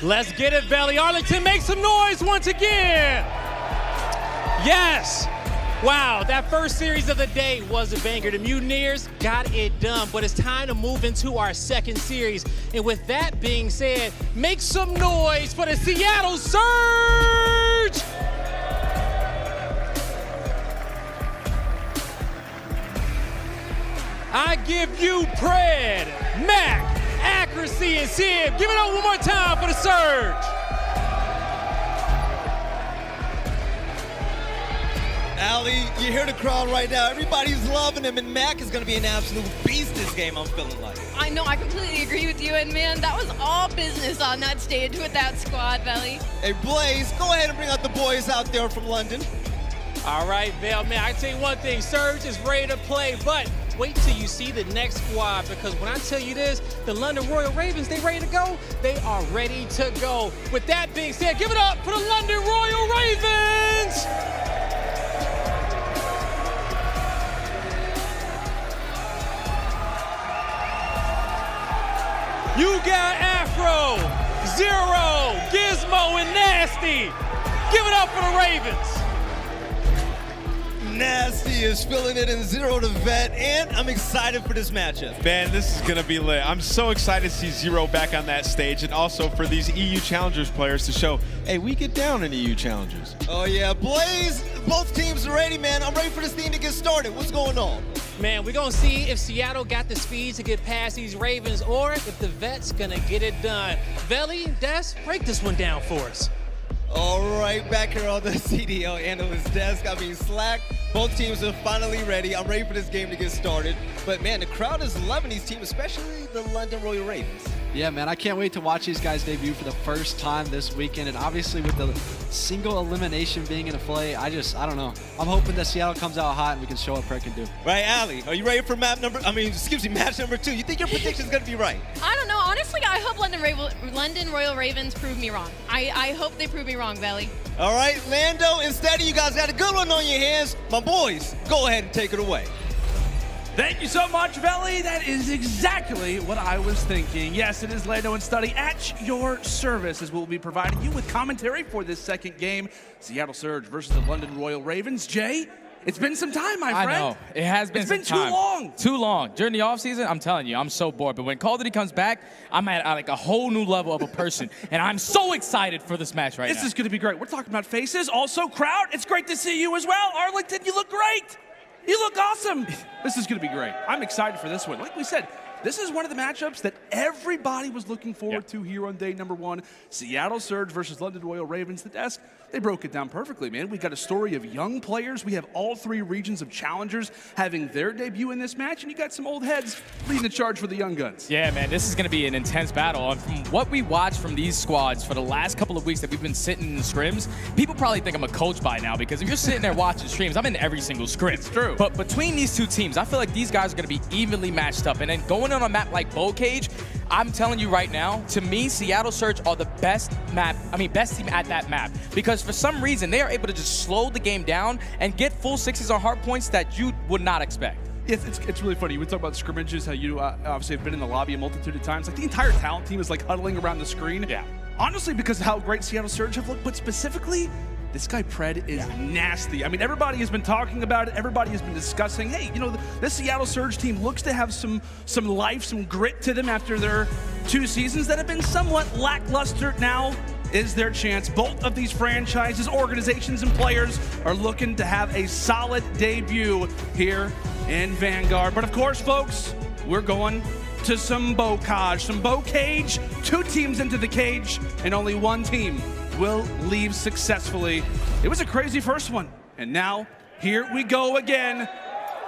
Let's get it, Valley. Arlington, make some noise once again. Yes. Wow, that first series of the day was a banger. The Mutineers got it done, but it's time to move into our second series. And with that being said, make some noise for the Seattle Surge! I give you Pred, Mac, Accuracy, and Simp. Give it up one more time for the Surge. aLLeY, you hear the crowd right now. Everybody's loving him, and Mac is going to be an absolute beast this game, I'm feeling like. I know, I completely agree with you, and man, that was all business on that stage with that squad, Valley. Hey, Blaze, go ahead and bring out the boys out there from London. All right, Val, man, I tell you one thing, Surge is ready to play, but wait till you see the next squad, because when I tell you this, the London Royal Ravens, they ready to go? They are ready to go. With that being said, give it up for the London Royal Ravens! You got Afro, Zero, Gismo, and Nasty. Give it up for the Ravens. Nasty is feeling it in Zero to Vet, and I'm excited for this matchup. Man, this is going to be lit. I'm so excited to see Zero back on that stage, and also for these EU Challengers players to show, hey, we get down in EU Challengers. Oh yeah, Blaze, both teams are ready, man. I'm ready for this thing to get started. What's going on? Man, we're going to see if Seattle got the speed to get past these Ravens or if the Vet's going to get it done. Veli, Des, break this one down for us. All right, back here on the CDL analyst desk. I mean, Slack, both teams are finally ready. I'm ready for this game to get started. But man, the crowd is loving these teams, especially the London Royal Ravens. Yeah, man, I can't wait to watch these guys debut for the first time this weekend. And obviously with the single elimination being in play, I don't know. I'm hoping that Seattle comes out hot and we can show what Pred can do. Right, aLLeY, are you ready for match number 2? You think your prediction is going to be right? I don't know. Honestly, I hope London Royal Ravens prove me wrong. I hope they prove me wrong, Valley. All right, Lando and Standy, you guys got a good one on your hands. My boys, go ahead and take it away. Thank you so much, Valley. That is exactly what I was thinking. Yes, it is Lando and Study at your service, as we'll be providing you with commentary for this second game. Seattle Surge versus the London Royal Ravens. Jay, it's been some time, my friend. I know. It has been some time. It's been too long. Too long. During the offseason, I'm telling you, I'm so bored. But when Call of Duty comes back, I'm at like a whole new level of a person. And I'm so excited for this match right now. This is going to be great. We're talking about faces. Also, crowd, it's great to see you as well. Arlington, you look great. You look awesome. This is going to be great. I'm excited for this one. Like we said, this is one of the matchups that everybody was looking forward to here on day number 1. Seattle Surge versus London Royal Ravens. The desk, they broke it down perfectly, man. We got a story of young players. We have all 3 regions of challengers having their debut in this match, and you got some old heads leading the charge for the young guns. Yeah, man, this is going to be an intense battle. And from what we watched from these squads for the last couple of weeks that we've been sitting in the scrims, people probably think I'm a coach by now, because if you're sitting there watching streams, I'm in every single scrim. It's true. But between these two teams, I feel like these guys are going to be evenly matched up. And then going on a map like Bowl Cage, I'm telling you right now, to me, Seattle Surge are the best team at that map. Because for some reason, they are able to just slow the game down and get full 6s on hard points that you would not expect. It's really funny. We talk about scrimmages, how you obviously have been in the lobby a multitude of times. Like the entire talent team is like huddling around the screen. Yeah. Honestly, because of how great Seattle Surge have looked, but specifically, this guy Pred is nasty. I mean, everybody has been talking about it. Everybody has been discussing, hey, you know, this Seattle Surge team looks to have some life, some grit to them after their 2 seasons that have been somewhat lackluster. Now is their chance. Both of these franchises, organizations, and players are looking to have a solid debut here in Vanguard. But of course, folks, we're going to some Bowl Cage. 2 teams into the cage, and only 1 team will leave successfully. It was a crazy first one, and now here we go again.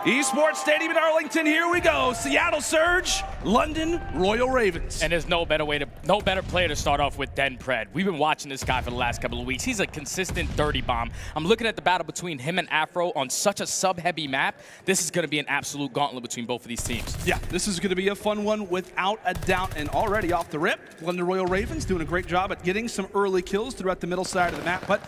Esports Stadium in Arlington, here we go. Seattle Surge, London Royal Ravens. And there's no better player to start off with than Pred. We've been watching this guy for the last couple of weeks. He's a consistent dirty bomb. I'm looking at the battle between him and Afro on such a sub-heavy map. This is going to be an absolute gauntlet between both of these teams. Yeah, this is going to be a fun one without a doubt. And already off the rip, London Royal Ravens doing a great job at getting some early kills throughout the middle side of the map. But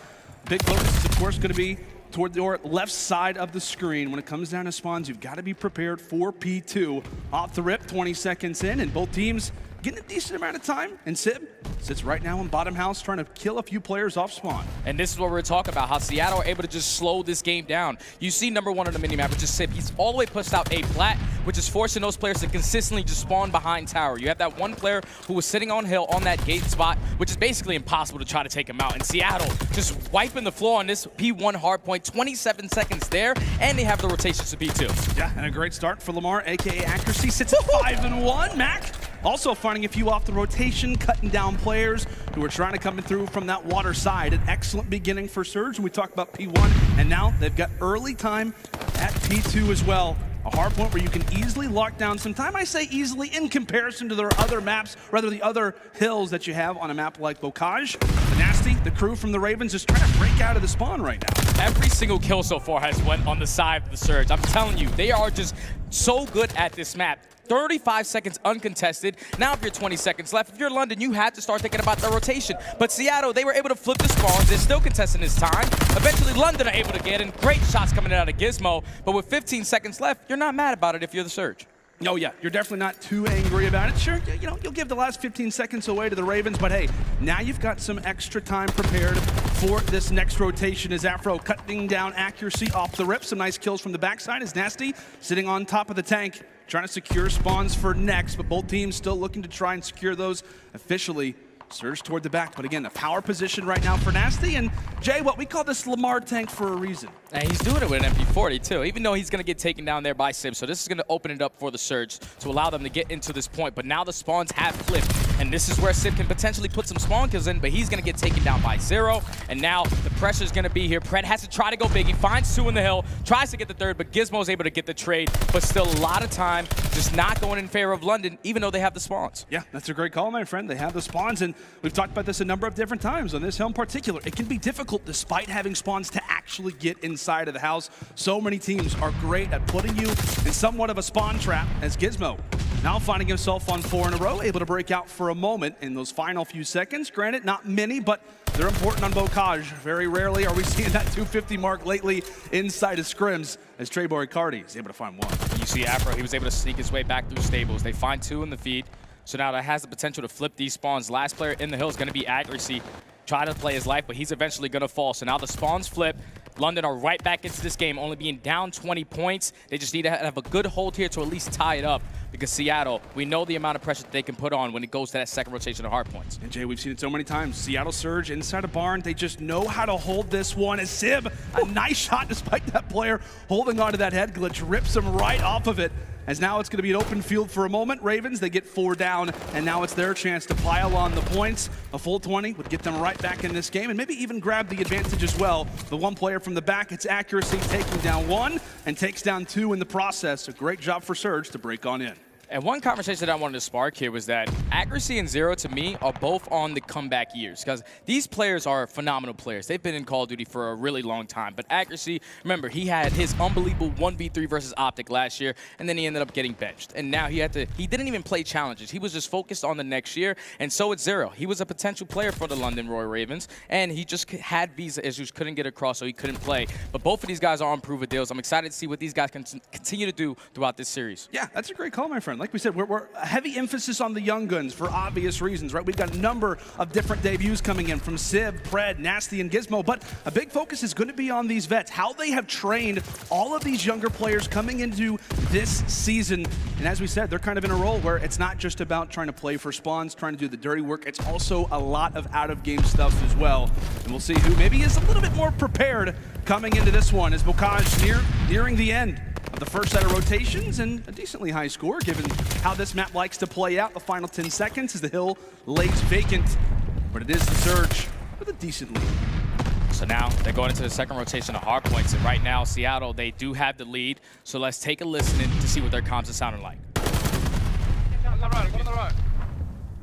big focus is, of course, going to be toward your left side of the screen. When it comes down to spawns, you've got to be prepared for P2. Off the rip, 20 seconds in, and both teams getting a decent amount of time, and Sib sits right now in bottom house trying to kill a few players off spawn. And this is what we're talking about, how Seattle are able to just slow this game down. You see number 1 on the minimap, which is Simp. He's all the way pushed out A plat, which is forcing those players to consistently just spawn behind tower. You have that one player who was sitting on hill on that gate spot, which is basically impossible to try to take him out. And Seattle just wiping the floor on this P1 hard point, 27 seconds there, and they have the rotations to P2. Yeah, and a great start for Lamar, aka Accuracy, sits at 5-1. Mac also finding a few off the rotation, cutting down players who are trying to come through from that water side. An excellent beginning for Surge, and we talked about P1, and now they've got early time at P2 as well. A hard point where you can easily lock down some time. I say easily in comparison to their other maps, rather the other hills that you have on a map like Bocage. The Nasty, the crew from the Ravens, is trying to break out of the spawn right now. Every single kill so far has went on the side of the Surge. I'm telling you, they are just so good at this map. 35 seconds uncontested. Now if you're 20 seconds left, if you're London, you had to start thinking about the rotation. But Seattle, they were able to flip the spawns. They're still contesting this time. Eventually London are able to get in. Great shots coming out of Gismo. But with 15 seconds left, you're not mad about it if you're the Surge. Oh yeah, you're definitely not too angry about it. Sure, you know, you'll give the last 15 seconds away to the Ravens, but hey, now you've got some extra time prepared for this next rotation as Afro cutting down Accuracy off the rip. Some nice kills from the backside as Nasty sitting on top of the tank, trying to secure spawns for next, but both teams still looking to try and secure those officially. Surge toward the back, but again, a power position right now for Nasty, and Jay, what we call this Lamar tank for a reason. And he's doing it with an MP40 too, even though he's going to get taken down there by Simp. So this is going to open it up for the Surge to allow them to get into this point. But now the spawns have flipped, and this is where Simp can potentially put some spawn kills in, but he's going to get taken down by 0. And now the pressure is going to be here. Pred has to try to go big. He finds 2 in the hill, tries to get the 3rd, but Gizmo's able to get the trade. But still a lot of time just not going in favor of London, even though they have the spawns. Yeah, that's a great call, my friend. They have the spawns, and we've talked about this a number of different times on this hill in particular. It can be difficult despite having spawns to actually get inside of the house. So many teams are great at putting you in somewhat of a spawn trap, as Gismo now finding himself on 4 in a row, able to break out for a moment in those final few seconds. Granted, not many, but they're important on Bocage. Very rarely are we seeing that 250 mark lately inside of scrims, as Treyboy Cardi is able to find 1. You see Afro, he was able to sneak his way back through stables. They find 2 in the feed. So now that has the potential to flip these spawns. Last player in the hill is going to be Accuracy. Try to play his life, but he's eventually going to fall. So now the spawns flip. London are right back into this game, only being down 20 points. They just need to have a good hold here to at least tie it up, because Seattle, we know the amount of pressure that they can put on when it goes to that second rotation of hard points. And Jay, we've seen it so many times. Seattle Surge inside a barn. They just know how to hold this one. As Sib, a nice shot despite that player holding onto that head glitch, rips him right off of it. As now it's going to be an open field for a moment. Ravens, they get 4 down, and now it's their chance to pile on the points. A full 20 would get them right back in this game, and maybe even grab the advantage as well. The one player from the back, it's Accuracy, taking down 1 and takes down 2 in the process. A great job for Surge to break on in. And one conversation that I wanted to spark here was that Accuracy and Zero, to me, are both on the comeback years, because these players are phenomenal players. They've been in Call of Duty for a really long time. But Accuracy, remember, he had his unbelievable 1v3 versus OpTic last year, and then he ended up getting benched. And now he didn't even play challenges. He was just focused on the next year, and so it's Zero. He was a potential player for the London Royal Ravens, and he just had visa issues, couldn't get across, so he couldn't play. But both of these guys are on prove it deals. I'm excited to see what these guys can continue to do throughout this series. Yeah, that's a great call, my friend. Like we said, we're a heavy emphasis on the young guns for obvious reasons, right? We've got a number of different debuts coming in from Sib, Pred, Nasty, and Gismo, but a big focus is going to be on these vets, how they have trained all of these younger players coming into this season. And as we said, they're kind of in a role where it's not just about trying to play for spawns, trying to do the dirty work. It's also a lot of out-of-game stuff as well. And we'll see who maybe is a little bit more prepared coming into this one, as Bocage nearing the end of the first set of rotations, and a decently high score given how this map likes to play out. The final 10 seconds as the hill lays vacant, but it is the Surge with a decent lead. So now they're going into the second rotation of hard points, and right now Seattle, they do have the lead. So let's take a listen in to see what their comms are sounding like. On the right, go on the right.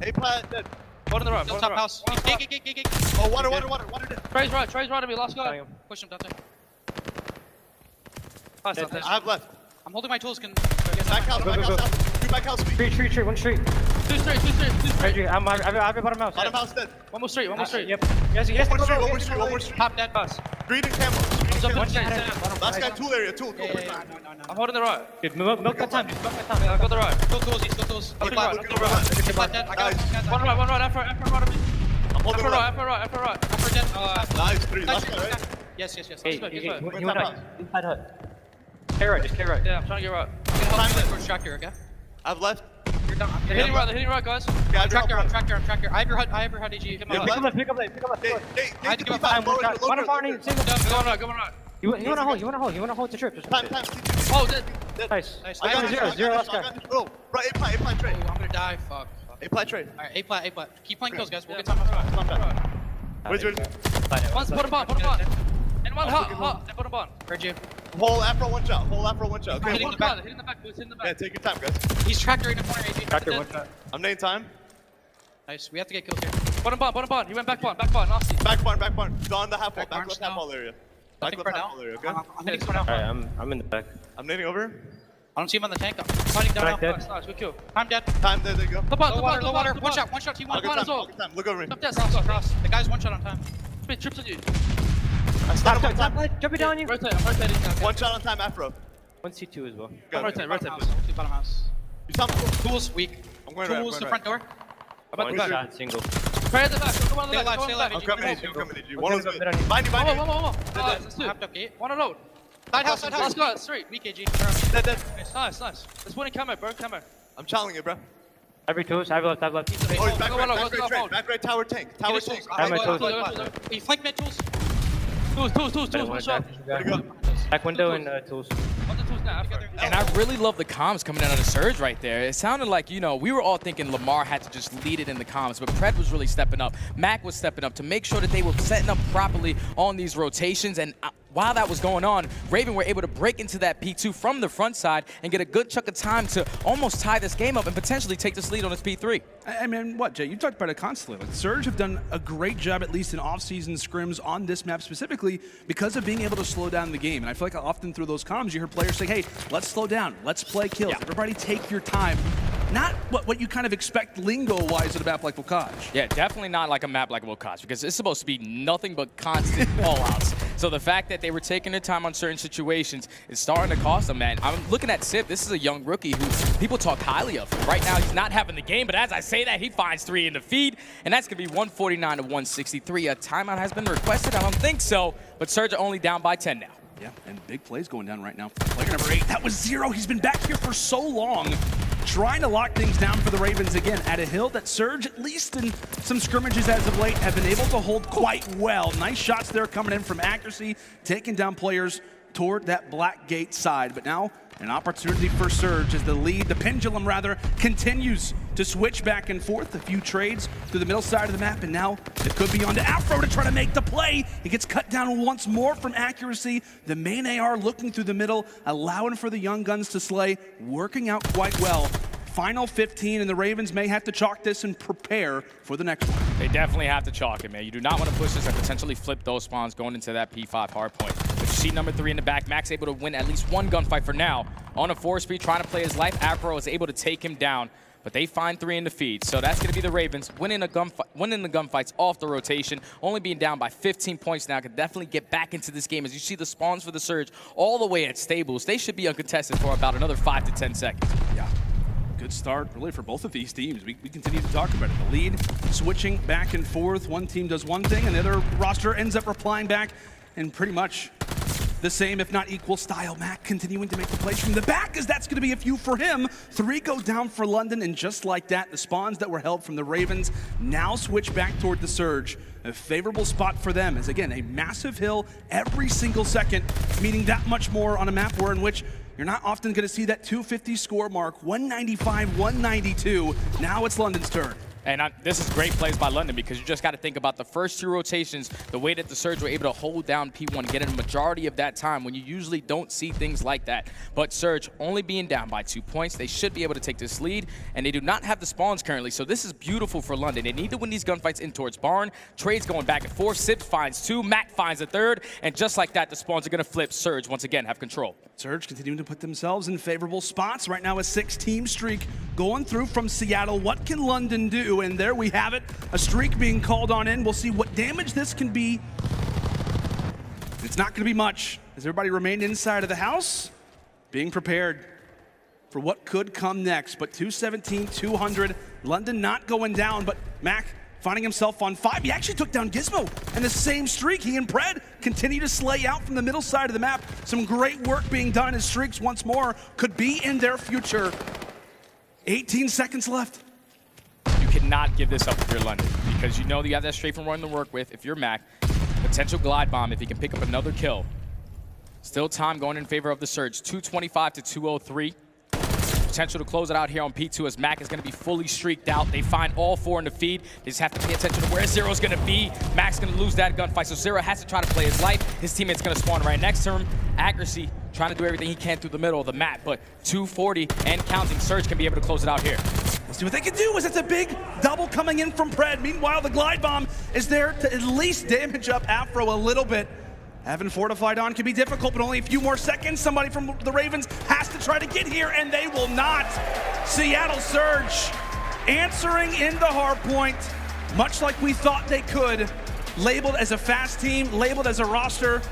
Hey, Plat, dead. Go on the right, go on the right. House. Gig. Oh, water. Trey's right of me, last guy. Push him, Dante. Pass, Dante. I have left. I'm holding my tools, can... Back house. Two back house. Tree, one street. Two straight. I've bottom house. Bottom house dead. One more street. Yep. Yes. One more street. Pop that pass. Green and camera. One shot. Last guy, tool area, tool. I'm holding the right. Dude, milk that time. I'll go the right. Go tools, East, go tools. Look Right. at the right. Flat dead. I got Nice. one right, after right of me. I'm holding After the right, right. after dead. Nice, 3. Last guy, right? Yes. Hey, Let's go. you went out. Inside hut. K right, just K right. Yeah, I'm trying to get right. I'm gonna help you for extractor, okay? I've left. You're done. They're hitting right, guys. Yeah, I'm tractor. I have your HUD, DG. Hit my Yeah, HUD. Pick up lane. Hey, I had to give up Time, one shot. One lower. of single. Go on right. You wanna hold the trip. Just Time. Oh, dead. Nice. I got Zero, zero last guy. Oh, right, A-plat trade. I'm gonna die. Fuck. A-plat trade. Alright, A-plat. Keep playing kills, guys. We'll get time after. Where's yours? Once, put him on. And one hot. And put him on. Heard you. Whole afro one shot. Okay, Hitting the back, boots, hitting the yeah, back. take your time, guys. He's tractor in the corner, AG. Tractor, one shot. I'm naming time. Nice, we have to get kills here. Put him on. He went back barn, nasty. Back barn. He's on the half wall. Back Back barn left now. half wall area. I Back think left for half now. wall area, okay? I'm hitting for now. Alright, I'm in the back. I'm naming over. I don't see him on the tank. I'm fighting down Back now. dead. Nice, good kill. Time dead. Time, there you go. Low water. One shot. He I'll won get one as time, well. Look over me. Up there, cross. The guy's one shot on time. Spit, trips on you. I started one time. Jump it down you. I'm rotating now. One shot on time, afro. 1 C2 as well. Go. I'm rotating. Bottom house. You saw me. Tools, weak. I'm going right. Tools, the front door. About One the back. shot, single. Pray at the back. Go on the back. I'm coming in, One of One. them. Bind you. One. Let's do it. Gate. One alone. Side house. Let's go. It's 3. Weak AG. Dead. Nice. Let's win in camo, bro. Camo. I'm challenging it, bro. Every tools, I have left. Oh, he's back right. Back right, tower tank. I'm at tools. He flank mid tools. Tools. One shot. There you go. Back window and tools. On the tools now. And I really love the comms coming out of the Surge right there. It sounded like, you know, we were all thinking Lamar had to just lead it in the comms, but Pred was really stepping up. Mac was stepping up to make sure that they were setting up properly on these rotations. And while that was going on, Raven were able to break into that P2 from the front side and get a good chunk of time to almost tie this game up and potentially take this lead on this P3. I mean, what, Jay? You talked about it constantly. Like, Surge have done a great job, at least in off-season scrims on this map specifically, because of being able to slow down the game. And I feel like often through those comms, you hear players say, hey, let's slow down, let's play kills. Yeah. Everybody take your time. Not what you kind of expect lingo-wise at a map like Volkaj. Yeah, definitely not like a map like Volkaj, because it's supposed to be nothing but constant fallouts. So the fact that they were taking their time on certain situations is starting to cost them, man. I'm looking at Simp. This is a young rookie who people talk highly of. Right now, he's not having the game, but as I say that, he finds 3 in the feed, and that's going to be 149 to 163. A timeout has been requested. I don't think so, but Surge are only down by 10 now. Yeah, and big plays going down right now. Player number 8, that was 0. He's been back here for so long, trying to lock things down for the Ravens again at a hill that Surge, at least in some scrimmages as of late, have been able to hold quite well. Nice shots there coming in from accuracy, taking down players toward that black gate side. But now an opportunity for Surge as the pendulum rather, continues to switch back and forth. A few trades to the middle side of the map, and now it could be on to Afro to try to make the play. He gets cut down once more from accuracy. The main AR looking through the middle, allowing for the young guns to slay, working out quite well. Final 15, and the Ravens may have to chalk this and prepare for the next one. They definitely have to chalk it, man. You do not want to push this and potentially flip those spawns going into that P5 hard point. But you see number 3 in the back. Max able to win at least one gunfight for now. On a 4-speed, trying to play his life. Afro is able to take him down, but they find 3 in the feed. So that's going to be the Ravens winning the gunfights off the rotation. Only being down by 15 points now. Could definitely get back into this game. As you see the spawns for the Surge all the way at stables, they should be uncontested for about another 5 to 10 seconds. Yeah. Good start, really, for both of these teams. We continue to talk about it. The lead switching back and forth. One team does one thing, and the other roster ends up replying back in pretty much the same, if not equal style. Mac continuing to make the plays from the back, as that's going to be a few for him. 3 go down for London, and just like that, the spawns that were held from the Ravens now switch back toward the Surge. A favorable spot for them, as again, a massive hill every single second, meaning that much more on a map in which you're not often going to see that 250 score mark. 195, 192. Now it's London's turn. And this is great plays by London, because you just got to think about the first 2 rotations, the way that the Surge were able to hold down P1, getting a majority of that time when you usually don't see things like that. But Surge only being down by 2 points, they should be able to take this lead, and they do not have the spawns currently, so this is beautiful for London. They need to win these gunfights in towards Barn. Trades going back and forth. Simp finds 2, Mac finds a 3rd, and just like that, the spawns are going to flip. Surge once again have control. Surge continuing to put themselves in favorable spots. Right now a 6-team streak going through from Seattle. What can London do? And there we have it, a streak being called on in. We'll see what damage this can be It's not going to be much as everybody remained inside of the house, being prepared for what could come next. But 217, 200, London not going down, but Mac finding himself on 5. He actually took down Gismo in the same streak. He and Pred continue to slay out from the middle side of the map. Some great work being done as streaks once more could be in their future. 18 seconds left. You cannot give this up if you're London, because you know you have that strafe and run to work with. If you're Mac, potential glide bomb if he can pick up another kill. Still time going in favor of the Surge. 225 to 203. Potential to close it out here on P2 as Mac is going to be fully streaked out. They find all 4 in the feed. They just have to pay attention to where Zero's going to be. Mac's going to lose that gunfight, so Zero has to try to play his life. His teammate's going to spawn right next to him. Accuracy, trying to do everything he can through the middle of the map, but 240 and counting. Surge can be able to close it out here. Let's see what they can do, as it's a big double coming in from Pred. Meanwhile, the glide bomb is there to at least damage up Afro a little bit. Having fortified on can be difficult, but only a few more seconds. Somebody from the Ravens has to try to get here, and they will not. Seattle Surge answering in the hard point, much like we thought they could. Labeled as a fast team, labeled as a roster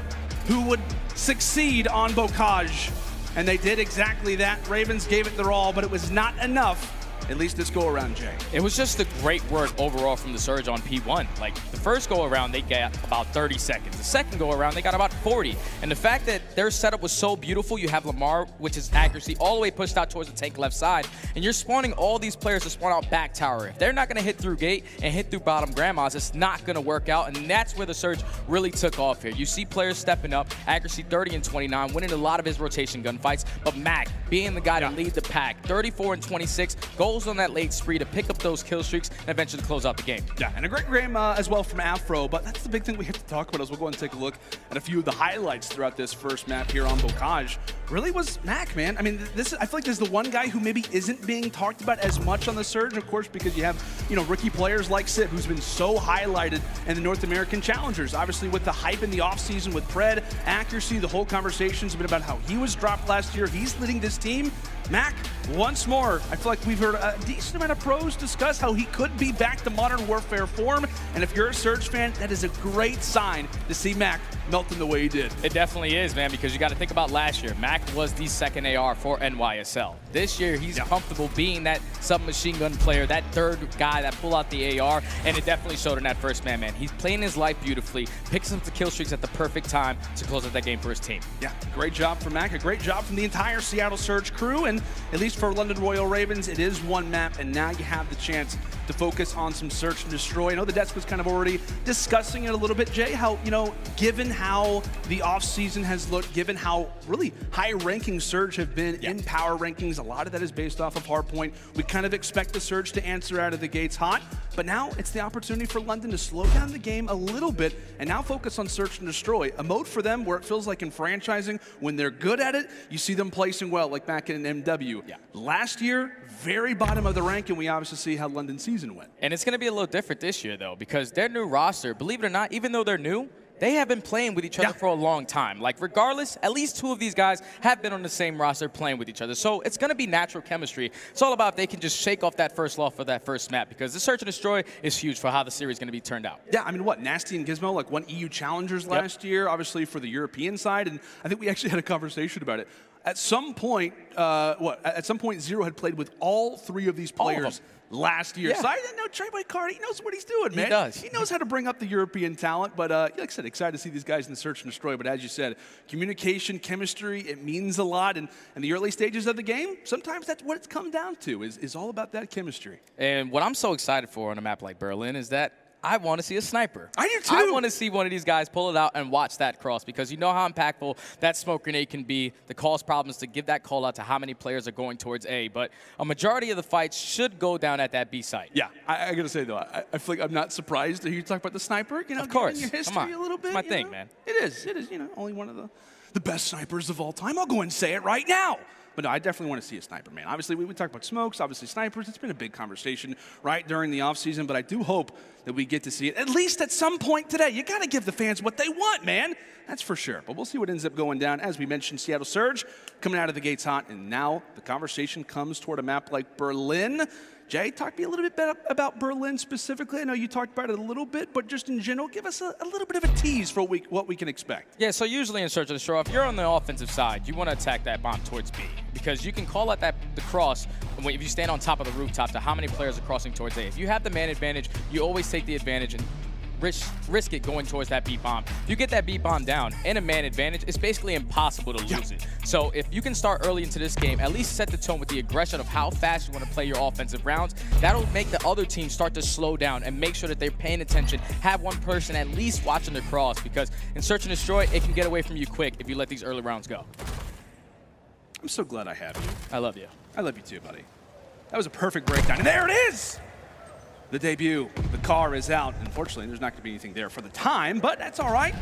who would succeed on Bocage. And they did exactly that. Ravens gave it their all, but it was not enough. At least this go around, Jay. It was just the great work overall from the Surge on P1. Like, the first go around, they got about 30 seconds. The second go around, they got about 40. And the fact that their setup was so beautiful, you have Lamar, which is accuracy, all the way pushed out towards the tank left side, and you're spawning all these players to spawn out back tower. If they're not going to hit through gate and hit through bottom grandmas, it's not going to work out, and that's where the Surge really took off here. You see players stepping up, accuracy 30 and 29, winning a lot of his rotation gunfights, but Mac being the guy to lead the pack, 34 and 26, goals on that late spree to pick up those kill streaks and eventually close out the game. Yeah, and a great game as well from Afro, but that's the big thing we have to talk about as we'll go and take a look at a few of the highlights throughout this first map here on Bocage. Really was Mac, man. I mean, I feel like this is the one guy who maybe isn't being talked about as much on the Surge, of course, because you have, you know, rookie players like Simp, who's been so highlighted in the North American Challengers. Obviously, with the hype in the offseason with Pred, accuracy, the whole conversation's been about how he was dropped last year. He's leading this team. Mac, once more, I feel like we've heard a decent amount of pros discuss how he could be back to Modern Warfare form, and if you're a Surge fan, that is a great sign to see Mac melting the way he did. It definitely is, man, because you got to think about last year. Mac was the second AR for NYSL. This year, he's comfortable being that submachine gun player, that third guy that pull out the AR, and it definitely showed in that first man. He's playing his life beautifully, picks up the kill streaks at the perfect time to close out that game for his team. Yeah, great job from Mac, a great job from the entire Seattle Surge crew, and at least for London Royal Ravens, it is one map, and now you have the chance to focus on some search and destroy. I know the desk was kind of already discussing it a little bit, Jay, how, you know, given how the offseason has looked, given how really high-ranking Surge have been in power rankings, a lot of that is based off of Hardpoint. We kind of expect the Surge to answer out of the gates hot, but now it's the opportunity for London to slow down the game a little bit and now focus on search and destroy. A mode for them where it feels like in franchising, when they're good at it, you see them placing well, like back in MW. Last year, very bottom of the rank, and we obviously see how London's season went. And it's going to be a little different this year, though, because their new roster, believe it or not, even though they're new, they have been playing with each other for a long time. Like, regardless, at least 2 of these guys have been on the same roster playing with each other. So it's going to be natural chemistry. It's all about if they can just shake off that first loss for that first map, because the search and destroy is huge for how the series is going to be turned out. Yeah, I mean, what, Nasty and Gismo, like, won EU Challengers last year, obviously for the European side, and I think we actually had a conversation about it. At some point, at some point, Zero had played with all 3 of these players last year. So I didn't know Trey Card, he knows what he's doing, man. He does. He knows how to bring up the European talent, but like I said, excited to see these guys in the search and destroy. But as you said, communication, chemistry, it means a lot. And in the early stages of the game, sometimes that's what it's come down to, is all about that chemistry. And what I'm so excited for on a map like Berlin is that I want to see a sniper. I do too. I want to see one of these guys pull it out and watch that cross, because you know how impactful that smoke grenade can be to cause problems, to give that call out to how many players are going towards A. But a majority of the fights should go down at that B site. Yeah, I got to say, though, I feel like I'm not surprised to hear you talk about the sniper. You know, of course. Your history a little bit. It's my thing, man. It is, you know, only one of the best snipers of all time. I'll go and say it right now. But no, I definitely want to see a sniper, man. Obviously, we talk about smokes, obviously snipers. It's been a big conversation, right, during the offseason. But I do hope that we get to see it, at least at some point today. You got to give the fans what they want, man. That's for sure. But we'll see what ends up going down. As we mentioned, Seattle Surge coming out of the gates hot. And now the conversation comes toward a map like Berlin. Jay, talk to me a little bit about Berlin specifically. I know you talked about it a little bit, but just in general, give us a little bit of a tease for what we can expect. Yeah, so usually in Search of the Shore, if you're on the offensive side, you want to attack that bomb towards B, because you can call out the cross if you stand on top of the rooftop to how many players are crossing towards A. If you have the man advantage, you always take the advantage and risk it going towards that B bomb. If you get that B bomb down and a man advantage, it's basically impossible to lose it. So if you can start early into this game, at least set the tone with the aggression of how fast you want to play your offensive rounds. That'll make the other team start to slow down and make sure that they're paying attention. Have one person at least watching the cross, because in Search and Destroy, it can get away from you quick if you let these early rounds go. I'm so glad I have you. I love you. I love you too, buddy. That was a perfect breakdown. And there it is! The debut. The car is out. Unfortunately, there's not going to be anything there for the time, but that's all right.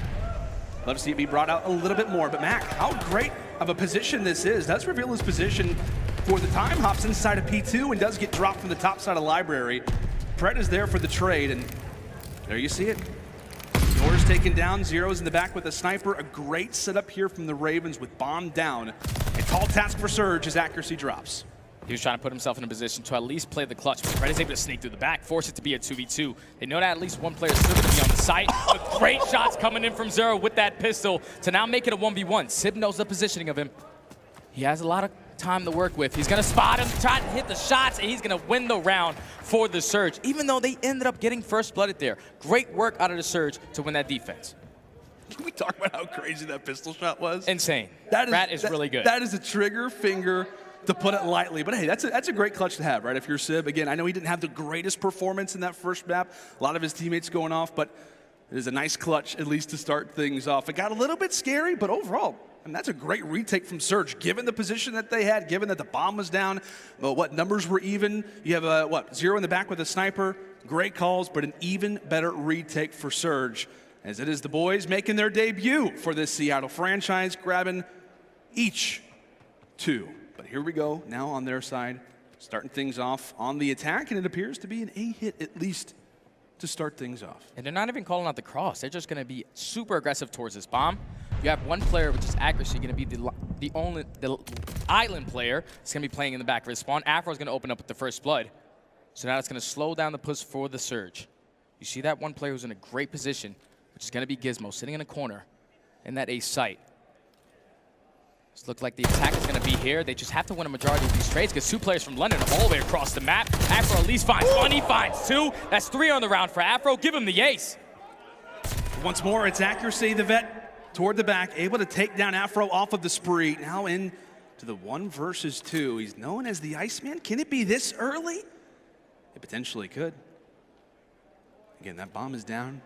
Love to see it be brought out a little bit more. But Mac, how great of a position this is. Does reveal his position for the time. Hops inside of P2 and does get dropped from the top side of library. Pred is there for the trade, and there you see it. Doors taken down. Zero's in the back with a sniper. A great setup here from the Ravens with bomb down. A tall task for Surge as accuracy drops. He was trying to put himself in a position to at least play the clutch. Pred is able to sneak through the back, force it to be a 2v2. They know that at least one player is still going to be on the site. But great shots coming in from Zero with that pistol to now make it a 1v1. Sib knows the positioning of him. He has a lot of time to work with. He's going to spot him, try to hit the shots, and he's going to win the round for the Surge, even though they ended up getting first blooded there. Great work out of the Surge to win that defense. Can we talk about how crazy that pistol shot was? Insane. That is really good. That is a trigger finger, to put it lightly. But hey, that's a great clutch to have, right? If you're Sib, again, I know he didn't have the greatest performance in that first map. A lot of his teammates going off, but it is a nice clutch, at least to start things off. It got a little bit scary, but overall, I mean, that's a great retake from Surge, given the position that they had, given that the bomb was down, what numbers were even. You have, Zero in the back with a sniper. Great calls, but an even better retake for Surge, as it is the boys making their debut for this Seattle franchise, grabbing each 2. But here we go, now on their side, starting things off on the attack, and it appears to be an A hit at least to start things off. And they're not even calling out the cross. They're just going to be super aggressive towards this bomb. You have one player, which is accuracy, going to be the island player. It's going to be playing in the back of his spawn. Afro's going to open up with the first blood. So now it's going to slow down the push for the Surge. You see that one player who's in a great position, which is going to be Gismo, sitting in a corner in that A site. It looks like the attack is going to be here. They just have to win a majority of these trades because 2 players from London are all the way across the map. Afro at least finds 1, he finds 2. That's 3 on the round for Afro. Give him the ace. Once more, it's accuracy, the vet toward the back, able to take down Afro off of the spree. Now in to the 1 versus 2. He's known as the Iceman. Can it be this early? It potentially could. Again, that bomb is down.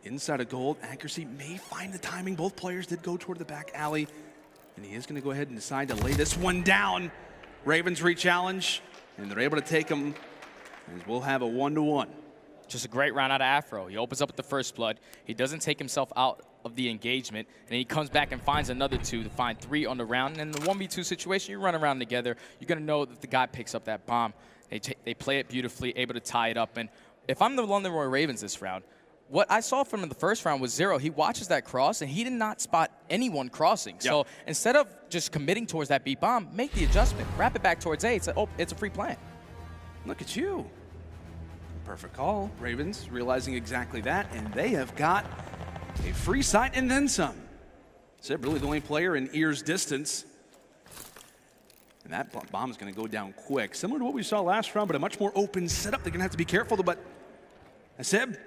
Inside of gold, accuracy may find the timing. Both players did go toward the back alley. And he is going to go ahead and decide to lay this one down. Ravens re-challenge, and they're able to take him. And we'll have a 1-1. Just a great round out of Afro. He opens up with the first blood. He doesn't take himself out of the engagement, and he comes back and finds another 2 to find 3 on the round. And in the 1v2 situation, you run around together, you're going to know that the guy picks up that bomb. They play it beautifully, able to tie it up. And if I'm the London Royal Ravens this round, what I saw from him in the first round was Zero. He watches that cross, and he did not spot anyone crossing. Yep. So instead of just committing towards that B bomb, make the adjustment. Wrap it back towards A. It's a free plant. Look at you. Perfect call. Ravens realizing exactly that, and they have got a free site and then some. Sib really the only player in ear's distance. And that bomb is going to go down quick. Similar to what we saw last round, but a much more open setup. They're going to have to be careful, but Sib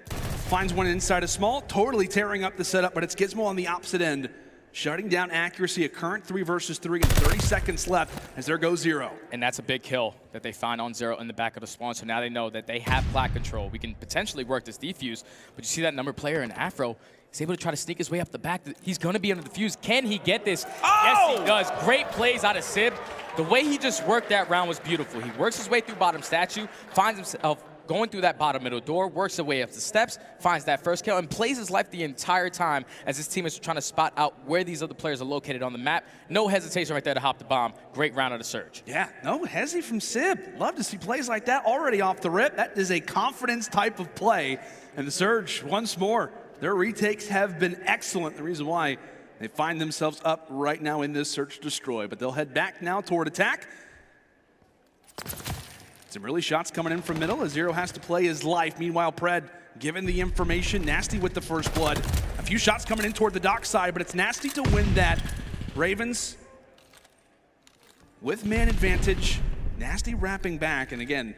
finds one inside a small, totally tearing up the setup, but it's Gismo on the opposite end, shutting down accuracy, a current 3 versus 3, and 30 seconds left as there goes Zero. And that's a big kill that they find on Zero in the back of the spawn, so now they know that they have plat control. We can potentially work this defuse, but you see that number player in Afro, he's able to try to sneak his way up the back. He's going to be under the fuse. Can he get this? Oh! Yes, he does. Great plays out of Sib. The way he just worked that round was beautiful. He works his way through bottom statue, finds himself going through that bottom middle door, works his way up the steps, finds that first kill, and plays his life the entire time as his team is trying to spot out where these other players are located on the map. No hesitation right there to hop the bomb. Great round of the Surge. Yeah, no hesi from Sib. Love to see plays like that already off the rip. That is a confidence type of play. And the Surge, once more, their retakes have been excellent. The reason why they find themselves up right now in this search destroy. But they'll head back now toward attack. Some early shots coming in from middle as Zero has to play his life. Meanwhile, Pred given the information. Nasty with the first blood. A few shots coming in toward the dock side, but it's Nasty to win that. Ravens with man advantage. Nasty wrapping back, and again,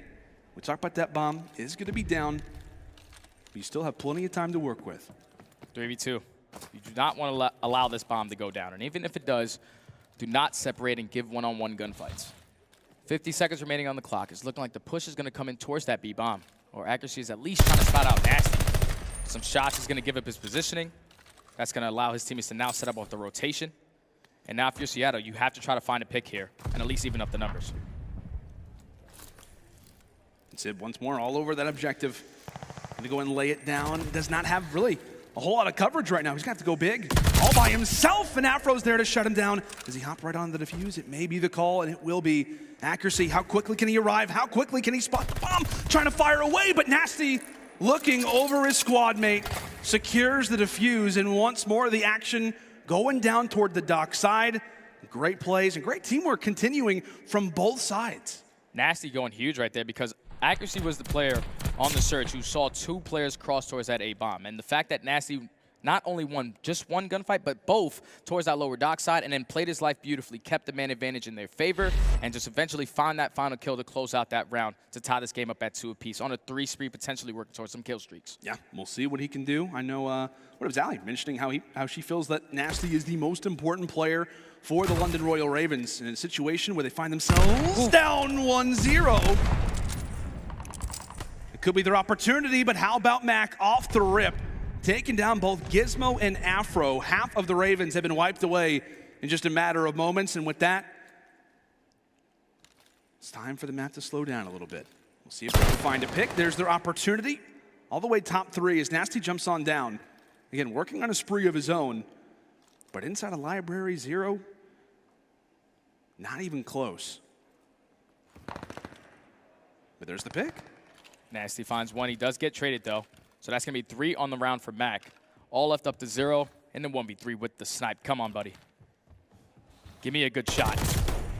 we talk about that bomb is going to be down. But you still have plenty of time to work with. 3v2. You do not want to allow this bomb to go down, and even if it does, do not separate and give one-on-one gunfights. 50 seconds remaining on the clock. It's looking like the push is going to come in towards that B bomb, or Accuracy is at least trying to spot out Nasty. Some shots is going to give up his positioning. That's going to allow his teammates to now set up off the rotation. And now if you're Seattle, you have to try to find a pick here and at least even up the numbers. Sid once more all over that objective. Gonna go and lay it down. Does not have really a whole lot of coverage right now. He's gonna have to go big all by himself, and Afro's there to shut him down. Does he hop right on the defuse? It may be the call, and it will be. Accuracy, how quickly can he arrive? How quickly can he spot the bomb? Trying to fire away, but Nasty looking over his squad mate, secures the defuse, and once more the action going down toward the dock side. Great plays and great teamwork continuing from both sides. Nasty going huge right there because Accuracy was the player on the Surge who saw 2 players cross towards that A bomb. And the fact that Nasty not only won just one gunfight, but both towards that lower dock side, and then played his life beautifully, kept the man advantage in their favor, and just eventually found that final kill to close out that round to tie this game up at 2 apiece on a 3 spree, potentially working towards some kill streaks. Yeah, we'll see what he can do. I know, what was aBeZy mentioning how she feels that Nasty is the most important player for the London Royal Ravens in a situation where they find themselves down 1-0. It could be their opportunity, but how about Mac off the rip? Taking down both Gismo and Afro. Half of the Ravens have been wiped away in just a matter of moments, and with that, it's time for the map to slow down a little bit. We'll see if they can find a pick. There's their opportunity. All the way top 3 as Nasty jumps on down. Again, working on a spree of his own, but inside a library, Zero, not even close. But there's the pick. Nasty finds one. He does get traded, though. So that's going to be 3 on the round for Mac. All left up to 0, and then 1v3 with the snipe. Come on, buddy. Give me a good shot.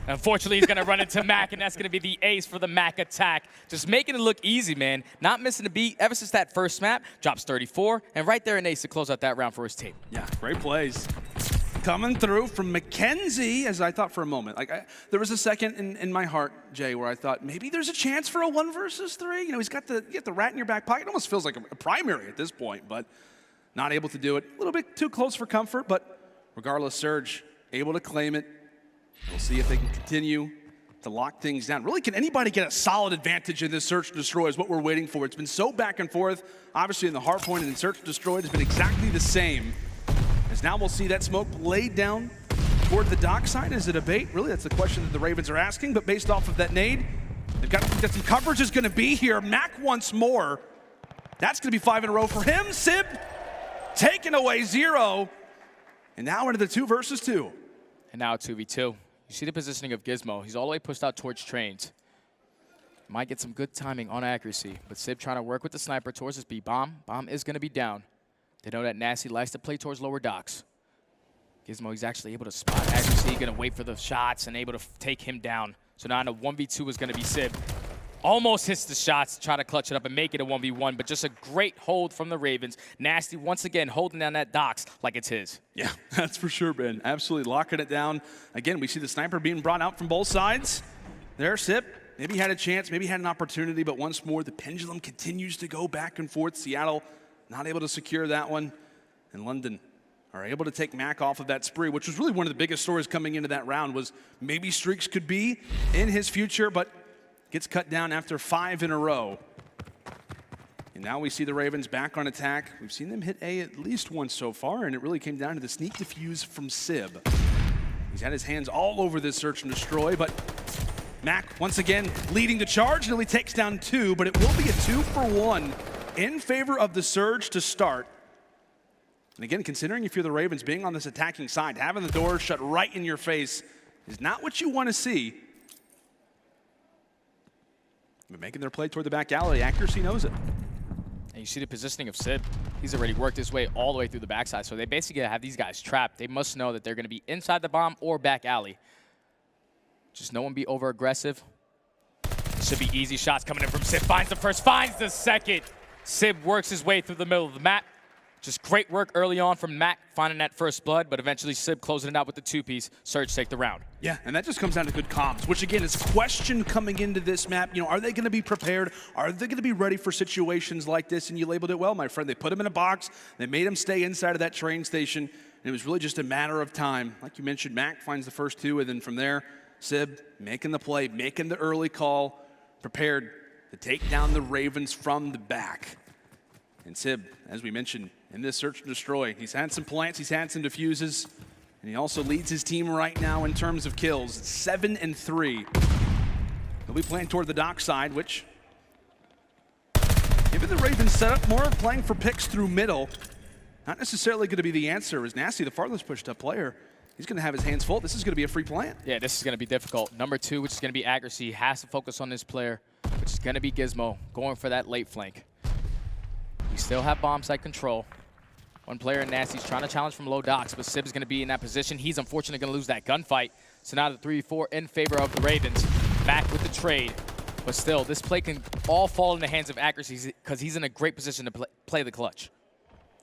Unfortunately, he's going to run into Mac, and that's going to be the ace for the Mac attack. Just making it look easy, man. Not missing a beat ever since that first map. Drops 34, and right there an ace to close out that round for his team. Yeah, great plays. Coming through from Mackenzie, as I thought for a moment. There was a second in my heart, Jay, where I thought maybe there's a chance for a 1 versus 3. You know, you got the rat in your back pocket. It almost feels like a primary at this point, but not able to do it. A little bit too close for comfort, but regardless, Surge able to claim it. We'll see if they can continue to lock things down. Really, can anybody get a solid advantage in this Search and Destroy is what we're waiting for. It's been so back and forth. Obviously, in the hard point and in Search and Destroy, it's been exactly the same. As now we'll see that smoke laid down toward the dock side. Is it a bait? Really, that's the question that the Ravens are asking, but based off of that nade, they've got to think that some coverage is going to be here. Mac once more. That's going to be 5 in a row for him. Simp taking away 0. And now into the 2 versus 2. And now 2v2. You see the positioning of Gismo. He's all the way pushed out towards trains. Might get some good timing on Accuracy, but Sib trying to work with the sniper towards his B bomb. Bomb is going to be down. They know that Nasty likes to play towards lower docks. Gismo, he's actually able to spot Accuracy, going to wait for the shots and able to take him down. So now in a 1v2 is going to be Sib. Almost hits the shots to try to clutch it up and make it a 1v1, but just a great hold from the Ravens. Nasty once again holding down that docks like it's his. Yeah, that's for sure, Ben. Absolutely locking it down. Again, we see the sniper being brought out from both sides. There, Sip. Maybe he had a chance, maybe had an opportunity, but once more, the pendulum continues to go back and forth. Seattle not able to secure that one. And London are able to take Mac off of that spree, which was really one of the biggest stories coming into that round, was maybe streaks could be in his future, but gets cut down after 5 in a row. And now we see the Ravens back on attack. We've seen them hit A at least once so far, and it really came down to the sneak defuse from Sib. He's had his hands all over this search and destroy, but Mac once again leading the charge, and he takes down 2, but it will be a 2-for-1 in favor of the Surge to start. And again, considering if you're the Ravens, being on this attacking side, having the door shut right in your face is not what you want to see. But making their play toward the back alley, Accuracy knows it. And you see the positioning of Sib. He's already worked his way all the way through the backside, so they basically have these guys trapped. They must know that they're going to be inside the bomb or back alley. Just no one be over-aggressive. Should be easy shots coming in from Simp. Finds the first, finds the second. Simp works his way through the middle of the map. Just great work early on from Mac, finding that first blood, but eventually Simp closing it out with the two-piece. Surge take the round. Yeah, and that just comes down to good comms, which again is question coming into this map. You know, are they going to be prepared? Are they going to be ready for situations like this? And you labeled it well, my friend. They put him in a box. They made him stay inside of that train station. And it was really just a matter of time. Like you mentioned, Mac finds the first two, and then from there, Sib making the play, making the early call, prepared to take down the Ravens from the back. And Sib, as we mentioned, in this search and destroy, he's had some plants, he's had some diffuses, and he also leads his team right now in terms of kills, 7-3. He'll be playing toward the dock side, which, given the Ravens setup, more playing for picks through middle, not necessarily going to be the answer. As Nasty, the farthest pushed up player, he's going to have his hands full. This is going to be a free plant. Yeah, this is going to be difficult. Number 2, which is going to be accuracy, has to focus on this player, which is going to be Gismo, going for that late flank. We still have bomb site control. One player in Nasty's trying to challenge from low docks, but Sib is going to be in that position. He's unfortunately going to lose that gunfight. So now the 3-4 in favor of the Ravens. Back with the trade. But still, this play can all fall in the hands of accuracy because he's in a great position to play the clutch.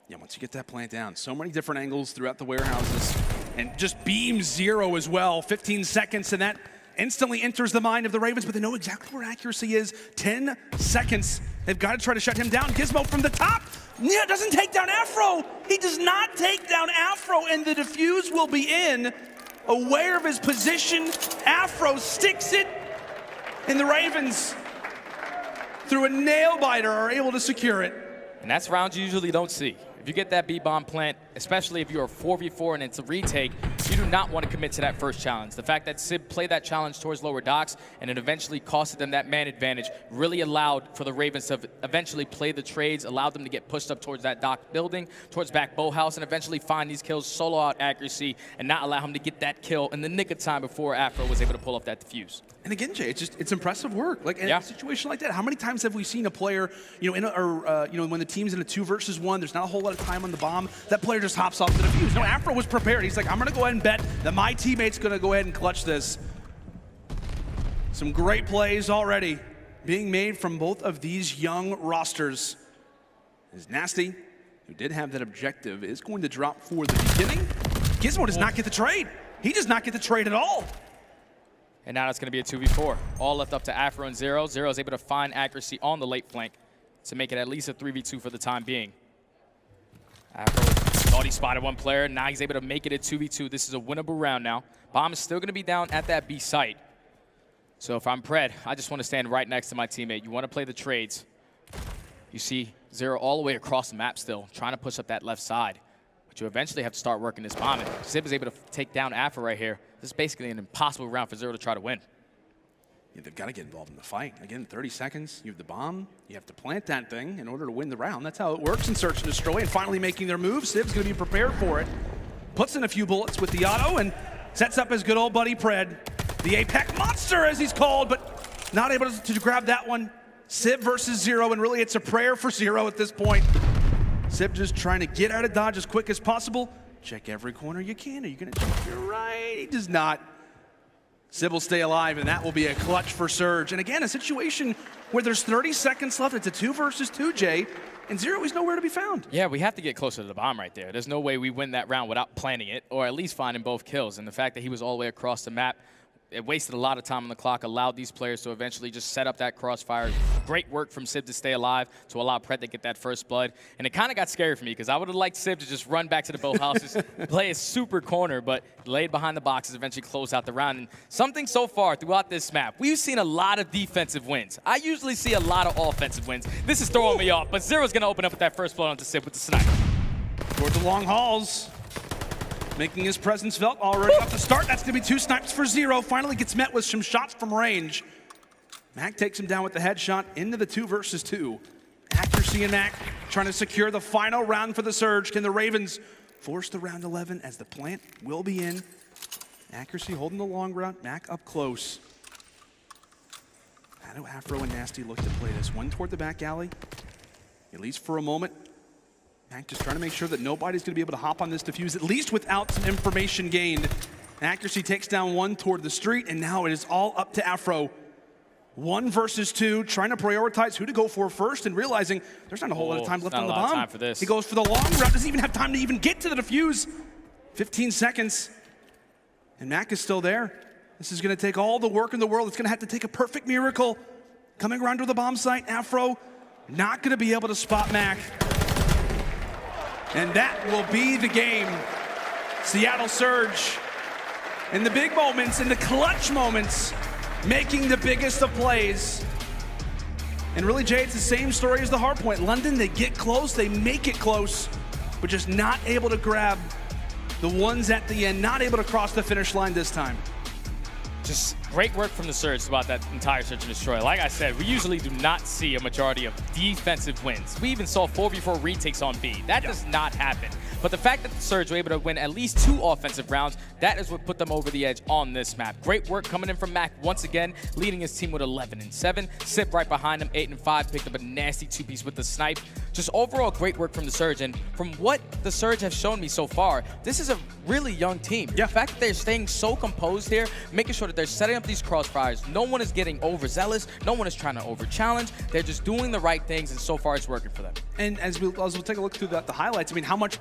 Yeah, once you get that plant down, so many different angles throughout the warehouses. And just beam 0 as well. 15 seconds, and that instantly enters the mind of the Ravens, but they know exactly where accuracy is. 10 seconds. They've got to try to shut him down. Gismo from the top. Yeah, doesn't take down Afro. He does not take down Afro, and the defuse will be in. Aware of his position, Afro sticks it, and the Ravens, through a nail biter, are able to secure it. And that's rounds you usually don't see. If you get that B-bomb plant, especially if you're a 4v4 and it's a retake, you do not want to commit to that first challenge. The fact that Sib played that challenge towards lower docks and it eventually costed them that man advantage really allowed for the Ravens to eventually play the trades, allowed them to get pushed up towards that dock building, towards back bow house, and eventually find these kills, solo out accuracy, and not allow him to get that kill in the nick of time before Afro was able to pull off that defuse. And again, Jay, it's impressive work. Like in a situation like that, how many times have we seen a player, when the team's in a 2 versus 1, there's not a whole lot of time on the bomb, that player just hops off the defuse. No, Afro was prepared. He's like, I'm gonna go ahead and bet that my teammate's gonna go ahead and clutch this. Some great plays already being made from both of these young rosters. As Nasty, who did have that objective, is going to drop for the beginning. Gismo does not get the trade. He does not get the trade at all. And now it's going to be a 2v4. All left up to Afro and Zero. Zero is able to find accuracy on the late flank to make it at least a 3v2 for the time being. Afro thought he spotted one player. Now he's able to make it a 2v2. This is a winnable round now. Bomb is still going to be down at that B site. So if I'm Pred, I just want to stand right next to my teammate. You want to play the trades. You see Zero all the way across the map still, trying to push up that left side. But you eventually have to start working this bomb. And Sib is able to take down Afro right here. This is basically an impossible round for Zero to try to win. Yeah, they've got to get involved in the fight. Again, 30 seconds, you have the bomb, you have to plant that thing in order to win the round. That's how it works in Search and Destroy, and finally making their move. Sib's going to be prepared for it. Puts in a few bullets with the auto and sets up his good old buddy Pred. The Apex Monster, as he's called, but not able to grab that one. Sib versus Zero, and really it's a prayer for Zero at this point. Sib just trying to get out of dodge as quick as possible. Check every corner you can. Are you going to check your right? He does not. Sib will stay alive, and that will be a clutch for Surge. And again, a situation where there's 30 seconds left. It's a 2 versus 2, Jay, and Zero is nowhere to be found. Yeah, we have to get closer to the bomb right there. There's no way we win that round without planting it, or at least finding both kills. And the fact that he was all the way across the map, it wasted a lot of time on the clock, allowed these players to eventually just set up that crossfire. Great work from Sib to stay alive, to allow Pred to get that first blood. And it kind of got scary for me, because I would have liked Sib to just run back to the bow houses, play a super corner, but laid behind the boxes, eventually close out the round. And something so far throughout this map, we've seen a lot of defensive wins. I usually see a lot of offensive wins. This is throwing me off, but Zero's going to open up with that first blood onto Sib with the snipe. Toward the long halls. Making his presence felt already off the start. That's going to be 2 snipes for Zero. Finally gets met with some shots from range. Mac takes him down with the headshot into the 2 versus 2. Accuracy and Mac trying to secure the final round for the Surge. Can the Ravens force the round 11 as the plant will be in? Accuracy holding the long round. Mac up close. How do Afro and Nasty look to play this? One toward the back alley, at least for a moment. Mac just trying to make sure that nobody's going to be able to hop on this defuse, at least without some information gained. Accuracy takes down one toward the street, and now it is all up to Afro. 1 versus 2, trying to prioritize who to go for first and realizing there's not a whole lot of time left on the bomb. Time for this. He goes for the long route, doesn't even have time to even get to the defuse. 15 seconds, and Mac is still there. This is gonna take all the work in the world. It's gonna have to take a perfect miracle. Coming around to the bomb site, Afro not gonna be able to spot Mac. And that will be the game. Seattle Surge, in the big moments, in the clutch moments, making the biggest of plays. And really, Jay, it's the same story as the hard point. London, they get close, they make it close, but just not able to grab the ones at the end, not able to cross the finish line this time. Just great work from the Surge throughout that entire Search and Destroy. Like I said, we usually do not see a majority of defensive wins. We even saw 4v4 retakes on B. That does not happen. But the fact that the Surge were able to win at least 2 offensive rounds, that is what put them over the edge on this map. Great work coming in from Mac once again, leading his team with 11-7. Simp right behind him, 8-5, picked up a nasty 2-piece with the snipe. Just overall great work from the Surge, and from what the Surge have shown me so far, this is a really young team. The fact that they're staying so composed here, making sure that they're setting up these crossfires, no one is getting overzealous, no one is trying to over-challenge, they're just doing the right things, and so far it's working for them. And as we'll take a look through the highlights, I mean, how much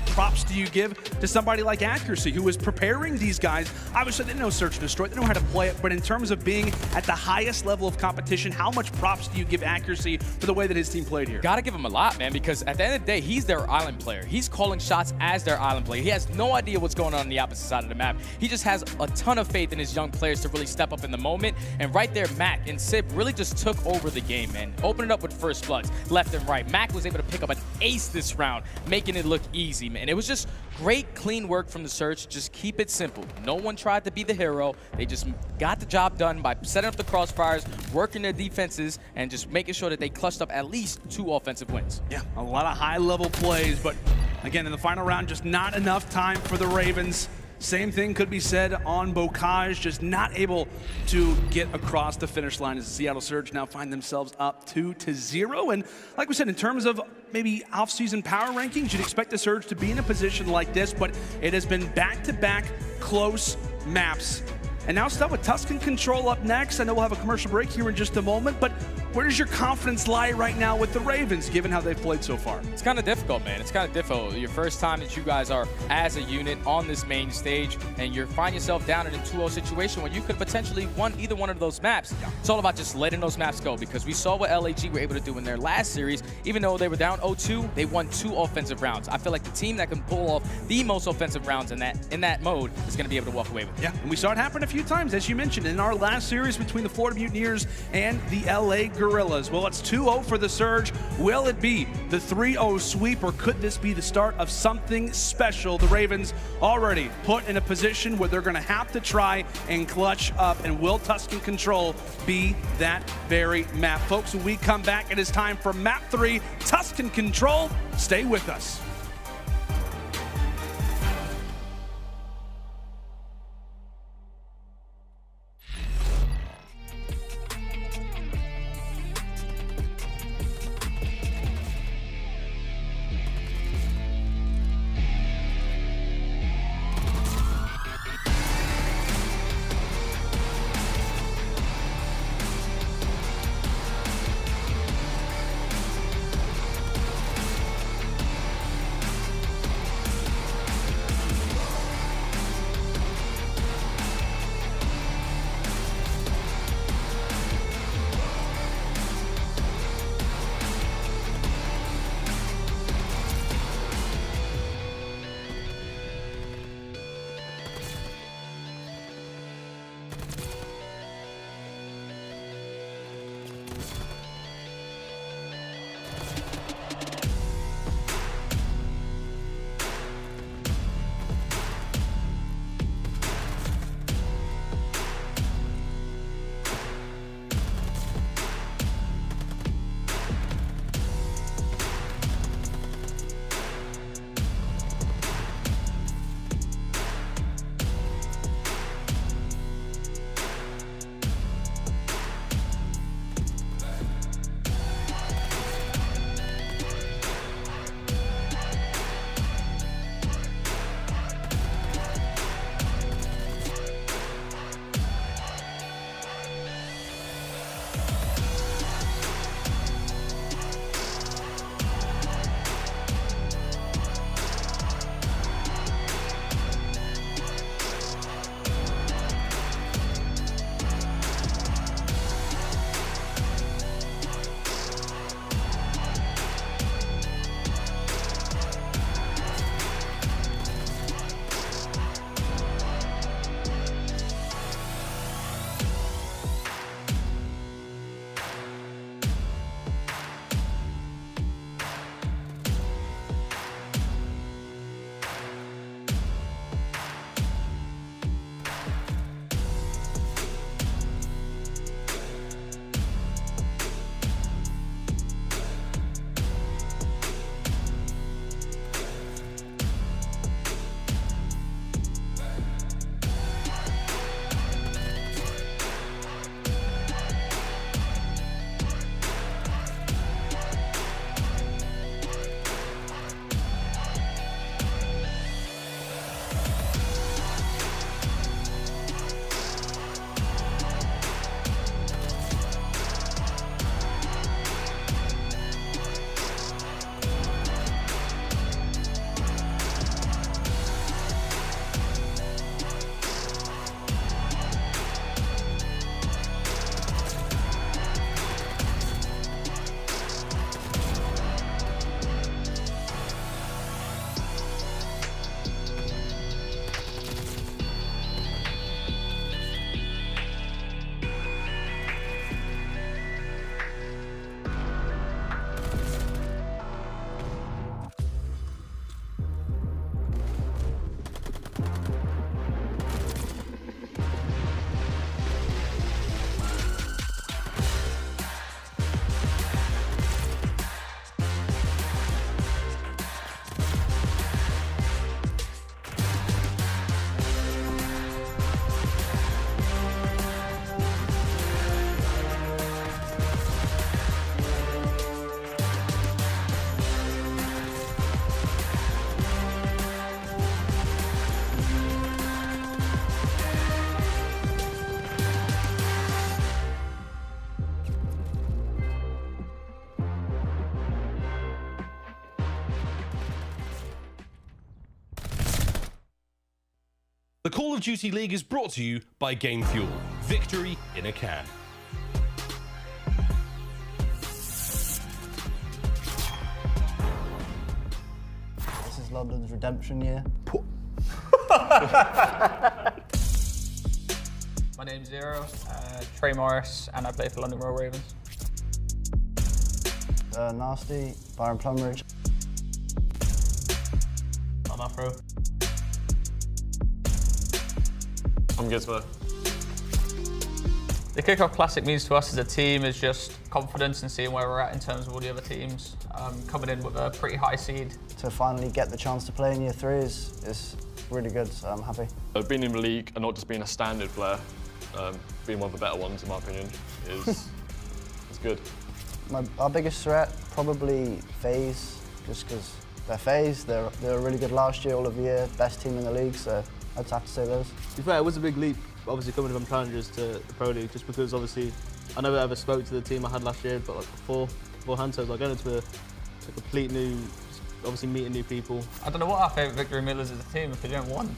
props do you give to somebody like Accuracy, who is preparing these guys? Obviously, they know Search and Destroy, they know how to play it, but in terms of being at the highest level of competition, how much props do you give Accuracy for the way that his team played here? Gotta give him a lot, man, because at the end of the day, he's their island player. He's calling shots as their island player. He has no idea what's going on the opposite side of the map. He just has a ton of faith in his young players to really step up in the moment, and right there, Mac and Simp really just took over the game, man. Opened it up with first bloods, left and right. Mac was able to pick up an ace this round, making it look easy, man. It was just great, clean work from the Search. Just keep it simple. No one tried to be the hero. They just got the job done by setting up the crossfires, working their defenses, and just making sure that they clutched up at least 2 offensive wins. Yeah, a lot of high-level plays, but again, in the final round, just not enough time for the Ravens. Same thing could be said on Bocage, just not able to get across the finish line as the Seattle Surge now find themselves up 2-0. And like we said, in terms of maybe off-season power rankings, you'd expect the Surge to be in a position like this, but it has been back-to-back close maps. And now stuff with Tuscan Control up next. I know we'll have a commercial break here in just a moment, but where does your confidence lie right now with the Ravens, given how they've played so far? It's kind of difficult, man. It's kind of difficult. Your first time that you guys are as a unit on this main stage, and you find yourself down in a 2-0 situation where you could potentially won either one of those maps. It's all about just letting those maps go, because we saw what LAG were able to do in their last series. Even though they were down 0-2, they won 2 offensive rounds. I feel like the team that can pull off the most offensive rounds in that mode is going to be able to walk away with it. Yeah, and we saw it happen a few times, as you mentioned, in our last series between the Florida Mutineers and the LA Guerrillas. Well, it's 2-0 for the Surge. Will it be the 3-0 sweep, or could this be the start of something special? The Ravens already put in a position where they're going to have to try and clutch up, and will Tuscan Control be that very map? Folks, when we come back, it is time for map 3, Tuscan Control. Stay with us. The Call of Duty League is brought to you by Game Fuel. Victory in a can. This is London's redemption year. My name's Nero, Trey Morris, and I play for London Royal Ravens. Nasty, Byron Plumridge. I'm Afro. I'm Gismo. The Kickoff Classic means to us as a team is just confidence and seeing where we're at in terms of all the other teams. Coming in with a pretty high seed. To finally get the chance to play in year 3 is really good, so I'm happy. Being in the league and not just being a standard player, being one of the better ones in my opinion, is good. Our biggest threat, probably FaZe, just because they're FaZe. They were really good last year, all of the year, best team in the league, so I'd have to say those. To be fair, it was a big leap, obviously coming from Challengers to the Pro League, just because obviously I never ever spoke to the team I had last year, but like beforehand, so I was like going into a complete new, obviously meeting new people. I don't know what our favourite victory meal is as a team if we don't won.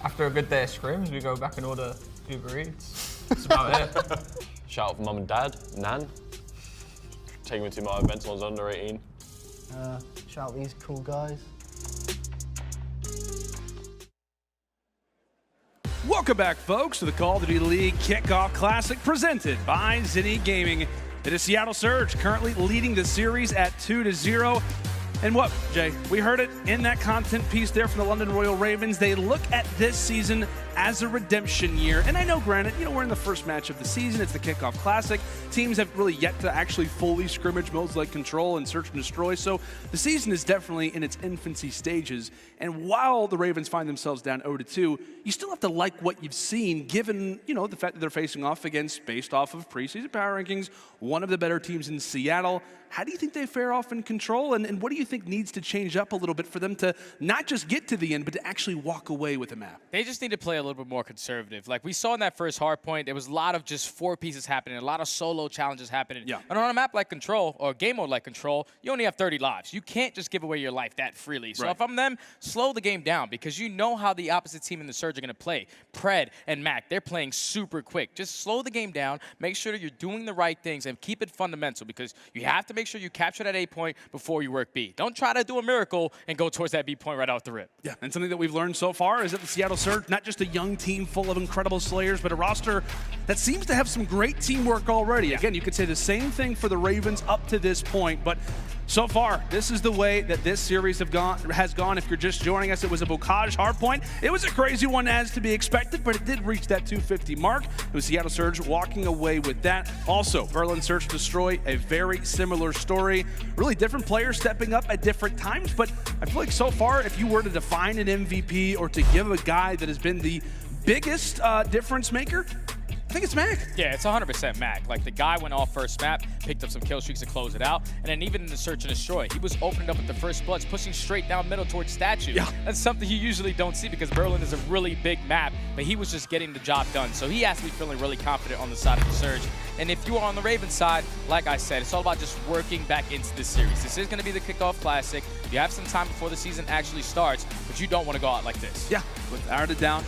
After a good day of scrims, we go back and order Uber Eats. That's about it. Shout out for mum and dad, Nan. Taking me to my events when I was under 18. Shout out these cool guys. Welcome back, folks, to the Call of Duty League Kickoff Classic presented by Zenni Gaming. It is Seattle Surge currently leading the series at 2-0. And what, Jay, we heard it in that content piece there from the London Royal Ravens. They look at this season as a redemption year. And I know, granted, we're in the first match of the season. It's the Kickoff Classic. Teams have really yet to actually fully scrimmage modes like Control and Search and Destroy. So the season is definitely in its infancy stages. And while the Ravens find themselves down 0-2, you still have to like what you've seen, given, the fact that they're facing off against, based off of preseason power rankings, one of the better teams in Seattle. How do you think they fare off in Control, and what do you think needs to change up a little bit for them to not just get to the end, but to actually walk away with a map? They just need to play a little bit more conservative. Like we saw in that first hard point, there was a lot of just 4 pieces happening, a lot of solo challenges happening. Yeah. And on a map like Control, or a game mode like Control, you only have 30 lives. You can't just give away your life that freely. So if I'm them, slow the game down, because you know how the opposite team in the Surge are going to play. Pred and Mac, they're playing super quick. Just slow the game down, make sure that you're doing the right things, and keep it fundamental, because you have to make sure you capture that A point before you work B. Don't try to do a miracle and go towards that B point right off the rip. Yeah, and something that we've learned so far is that the Seattle Surge, not just a young team full of incredible slayers, but a roster that seems to have some great teamwork already. Yeah. Again, you could say the same thing for the Ravens up to this point, but so far, this is the way that this series has gone. If you're just joining us, it was a Bocage hardpoint. It was a crazy one as to be expected, but it did reach that 250 mark. It was Seattle Surge walking away with that. Also, Berlin Search Destroy, a very similar story. Really different players stepping up at different times, but I feel like so far, if you were to define an MVP or to give a guy that has been the biggest difference maker, I think it's Mac. Yeah, it's 100% Mac. Like, the guy went off first map, picked up some kill streaks to close it out, and then even in the Search and Destroy, he was opening up with the first bloods, pushing straight down middle towards Statue. Yeah. That's something you usually don't see, because Berlin is a really big map, but he was just getting the job done. So he has to be feeling really confident on the side of the Surge. And if you are on the Ravens side, like I said, it's all about just working back into this series. This is going to be the Kickoff Classic. You have some time before the season actually starts, but you don't want to go out like this. Yeah, without a doubt,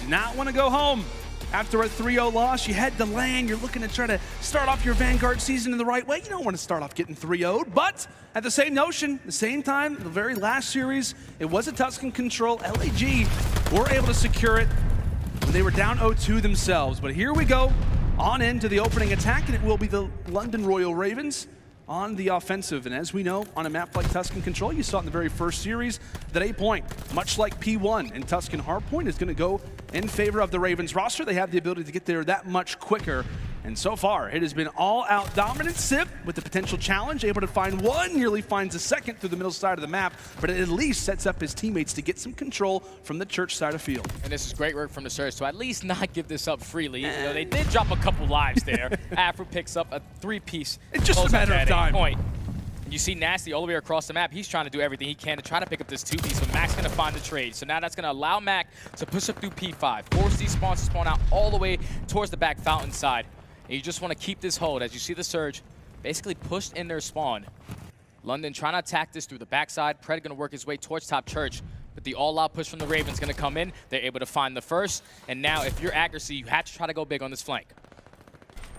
do not want to go home. After a 3-0 loss, you head to LAN. You're looking to try to start off your Vanguard season in the right way. You don't want to start off getting 3-0'd, but at the same notion, the same time, the very last series, it was a Tuscan Control. LAG were able to secure it when they were down 0-2 themselves. But here we go, on into the opening attack, and it will be the London Royal Ravens on the offensive. And as we know, on a map like Tuscan Control, you saw in the very first series that A point, much like P1 and Tuscan Hardpoint, is going to go in favor of the Ravens roster. They have the ability to get there that much quicker. And so far, it has been all-out dominant. Simp with the potential challenge, able to find one, nearly finds a second through the middle side of the map, but it at least sets up his teammates to get some control from the church side of field. And this is great work from the Surge to at least not give this up freely. You know, they did drop a couple lives there. Afro picks up a 3-piece. It's just a matter of time. Point. And you see Nasty all the way across the map. He's trying to do everything he can to try to pick up this 2-piece, but Mac's going to find the trade. So now that's going to allow Mac to push up through P5, force these spawns to spawn out all the way towards the back fountain side. And you just want to keep this hold as you see the Surge basically pushed in their spawn. London trying to attack this through the backside. Pred going to work his way towards top church. But the all-out push from the Ravens going to come in. They're able to find the first. And now, if you're Accuracy, you have to try to go big on this flank.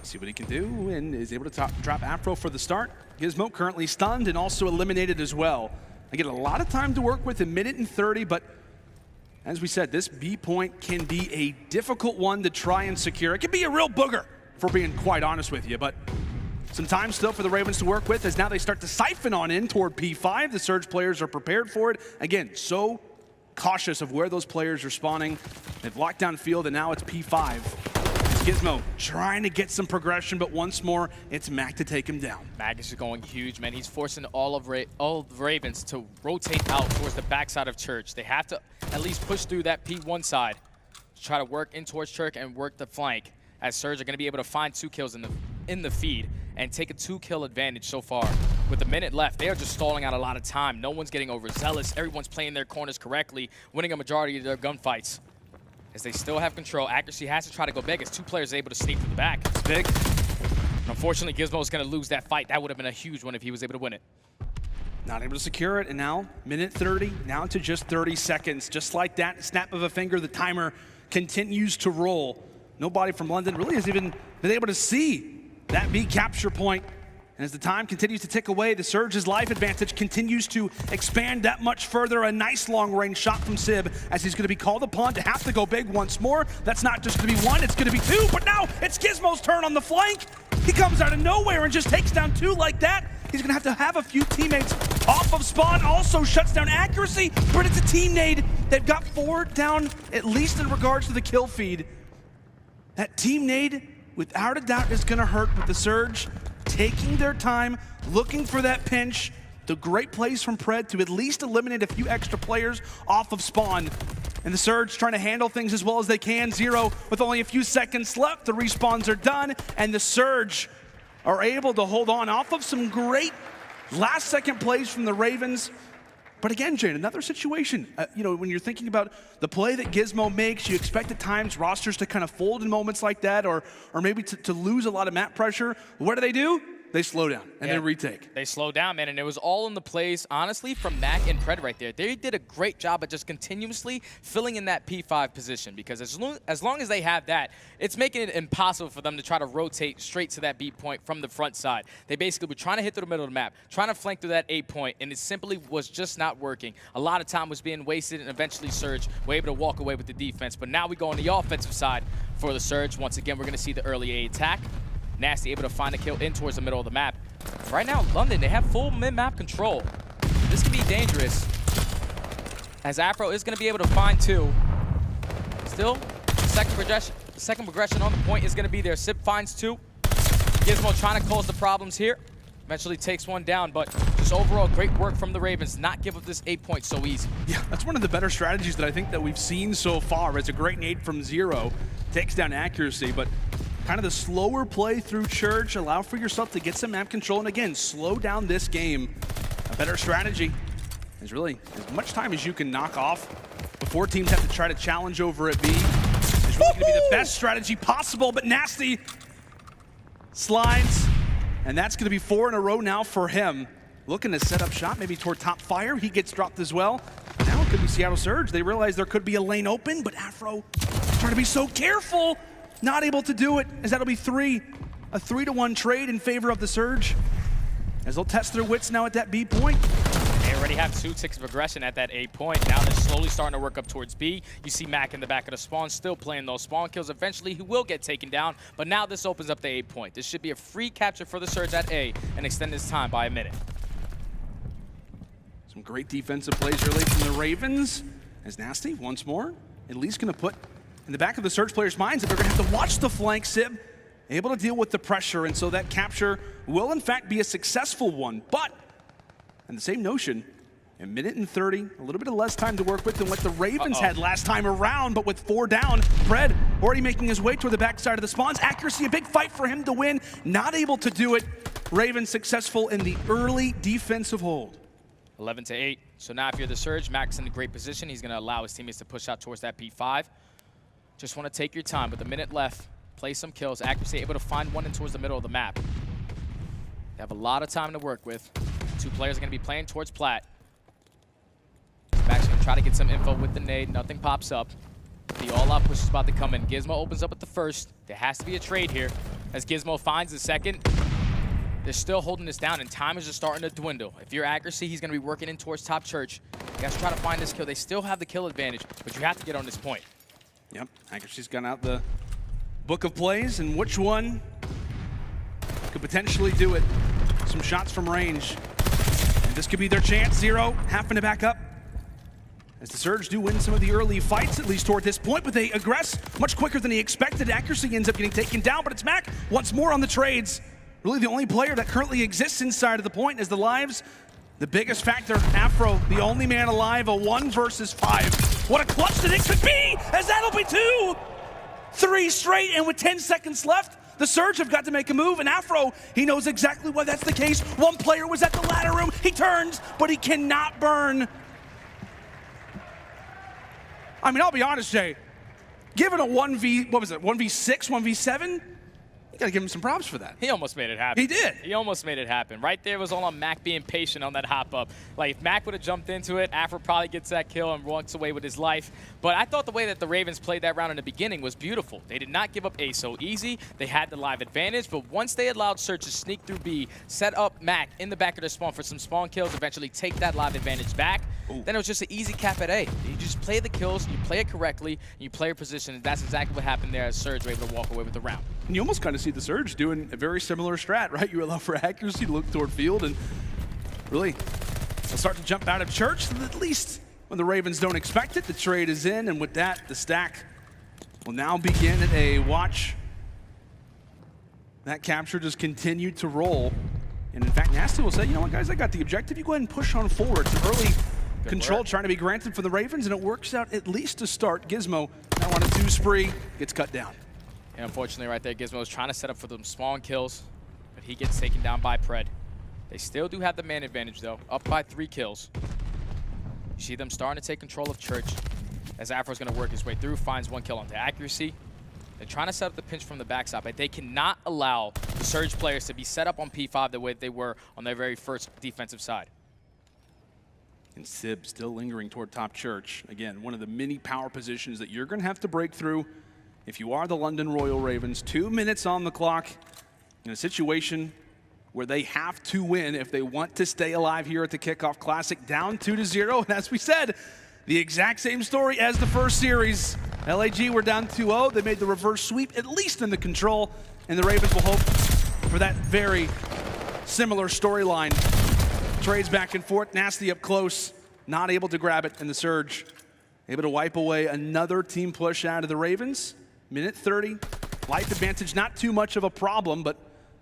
See what he can do, and is able to drop Afro for the start. Gismo currently stunned and also eliminated as well. I get a lot of time to work with, 1:30, but as we said, this B point can be a difficult one to try and secure. It can be a real booger, for being quite honest with you, but some time still for the Ravens to work with as now they start to siphon on in toward P5. The Surge players are prepared for it. Again, so cautious of where those players are spawning. They've locked down field, and now it's P5. Gismo trying to get some progression, but once more, it's Mac to take him down. Mac is going huge, man. He's forcing all of the Ravens to rotate out towards the backside of Church. They have to at least push through that P1 side to try to work in towards Church and work the flank, as Surge are going to be able to find 2 kills in the feed and take a 2-kill advantage so far. With a minute left, they are just stalling out a lot of time. No one's getting overzealous. Everyone's playing their corners correctly, winning a majority of their gunfights. As they still have control, Accuracy has to try to go big as 2 players are able to sneak from the back. It's big. And unfortunately, Gismo is going to lose that fight. That would have been a huge one if he was able to win it. Not able to secure it, and now, 1:30, now to just 30 seconds. Just like that, snap of a finger, the timer continues to roll. Nobody from London really has even been able to see that B capture point. And as the time continues to tick away, the Surge's life advantage continues to expand that much further. A nice long-range shot from Sib as he's going to be called upon to have to go big once more. That's not just going to be 1, it's going to be 2, but now it's Gismo's turn on the flank. He comes out of nowhere and just takes down 2 like that. He's going to have a few teammates off of spawn, also shuts down Accuracy, but it's a team nade. They've got 4 down, at least in regards to the kill feed. That team nade, without a doubt, is going to hurt with the Surge taking their time, looking for that pinch. The great plays from Pred to at least eliminate a few extra players off of spawn. And the Surge trying to handle things as well as they can. Zero with only a few seconds left. The respawns are done, and the Surge are able to hold on off of some great last-second plays from the Ravens. But again, Jane, another situation, you know, when you're thinking about the play that Gismo makes, you expect at times rosters to kind of fold in moments like that, or maybe to lose a lot of map pressure. What do? They slow down and they retake. They slow down, man, and it was all in the plays, honestly, from Mac and Pred right there. They did a great job at just continuously filling in that P5 position, because as long as they have that, it's making it impossible for them to try to rotate straight to that B point from the front side. They basically were trying to hit through the middle of the map, trying to flank through that A point, and it simply was just not working. A lot of time was being wasted, and eventually Surge were able to walk away with the defense. But now we go on the offensive side for the Surge. Once again, we're going to see the early A attack. Nasty able to find a kill in towards the middle of the map. Right now, London, they have full mid-map control. This can be dangerous, as Afro is going to be able to find 2. Still, the second progression on the point is going to be there. Sip finds 2. Gismo trying to cause the problems here. Eventually takes 1 down, but just overall great work from the Ravens. Not give up this 8 point so easy. Yeah, that's one of the better strategies that I think that we've seen so far. It's a great nade from Zero. Takes down Accuracy, but kind of the slower play through Church, allow for yourself to get some map control, and again, slow down this game. A better strategy is really as much time as you can knock off before teams have to try to challenge over at B. It's really going to be the best strategy possible, but Nasty slides, and that's going to be 4 in a row now for him. Looking to set up shot, maybe toward top fire. He gets dropped as well. Now it could be Seattle Surge. They realize there could be a lane open, but Afro trying to be so careful. Not able to do it, as that'll be 3. A 3-to-1 trade in favor of the Surge, as they'll test their wits now at that B point. They already have 2 ticks of aggression at that A point. Now they're slowly starting to work up towards B. You see Mac in the back of the spawn, still playing those spawn kills. Eventually, he will get taken down, but now this opens up the A point. This should be a free capture for the Surge at A and extend this time by a minute. Some great defensive plays early from the Ravens, as Nasty, once more, at least going to put in the back of the Surge players' minds that they're going to have to watch the flank. Sib able to deal with the pressure, and so that capture will in fact be a successful one. But in the same notion, 1:30, a little bit of less time to work with than what the Ravens had last time around, but with 4 down, Pred already making his way toward the backside of the spawns. Accuracy, a big fight for him to win, not able to do it. Ravens successful in the early defensive hold. 11-8. So now if you're the Surge, Mac's in a great position. He's going to allow his teammates to push out towards that P5. Just want to take your time. With a minute left, play some kills. Accuracy able to find 1 in towards the middle of the map. They have a lot of time to work with. 2 players are going to be playing towards Plat. Mac's going to gonna try to get some info with the nade. Nothing pops up. The all-out push is about to come in. Gismo opens up at the first. There has to be a trade here. As Gismo finds the second, they're still holding this down, and time is just starting to dwindle. If you're aggreSy, he's gonna be working in towards top church. You guys try to find this kill. They still have the kill advantage, but you have to get on this point. Yep, aggreSy's gone out the book of plays, and which one could potentially do it? Some shots from range. And this could be their chance. Zero having to back up. As the Surge do win some of the early fights, at least toward this point, but they aggress much quicker than he expected. aggreSy ends up getting taken down, but it's Mac once more on the trades. Really the only player that currently exists inside of the point is the lives. The biggest factor, Afro, the only man alive, a 1 versus 5. What a clutch that it could be, as that'll be 2! 3 straight, and with 10 seconds left, the Surge have got to make a move, and Afro, he knows exactly why that's the case. One player was at the ladder room, he turns, but he cannot burn. I mean, I'll be honest, Jay, given a 1v6, 1v7, you gotta give him some props for that. He almost made it happen. He did. He almost made it happen. Right there was all on Mac being patient on that hop up. Like, if Mac would have jumped into it, Afro probably gets that kill and walks away with his life. But I thought the way that the Ravens played that round in the beginning was beautiful. They did not give up A so easy. They had the live advantage, but once they allowed Surge to sneak through B, set up Mac in the back of the spawn for some spawn kills, eventually take that live advantage back, then it was just an easy cap at A. You just play the kills, you play it correctly, and you play your position, and that's exactly what happened there as Surge were able to walk away with the round. And you almost kind of see the Surge doing a very similar strat, right? You allow for aggreSy to look toward field, and really, they'll start to jump out of church, at least when the Ravens don't expect it. The trade is in, and with that, the stack will now begin at A. Watch that capture just continue to roll. And in fact, Nasty will say, you know what, guys, I got the objective. You go ahead and push on forward. It's an early control trying to be granted for the Ravens, and it works out at least to start. Gismo now on a 2 spree, gets cut down. And unfortunately right there, Gismo is trying to set up for them spawn kills, but he gets taken down by Pred. They still do have the man advantage though, up by 3 kills. You see them starting to take control of church as Afro's gonna work his way through, finds 1 kill onto aggreSy. They're trying to set up the pinch from the backside, but they cannot allow the Surge players to be set up on P5 the way they were on their very first defensive side. And Sib still lingering toward top church. Again, one of the many power positions that you're gonna have to break through if you are the London Royal Ravens. 2 minutes on the clock in a situation where they have to win if they want to stay alive here at the Kickoff Classic, down 2-0. And as we said, the exact same story as the first series. LAG were down 2-0. They made the reverse sweep, at least in the control, and the Ravens will hope for that very similar storyline. Trades back and forth, Nasty up close, not able to grab it, and the Surge able to wipe away another team push out of the Ravens. Minute 30, life advantage, not too much of a problem, but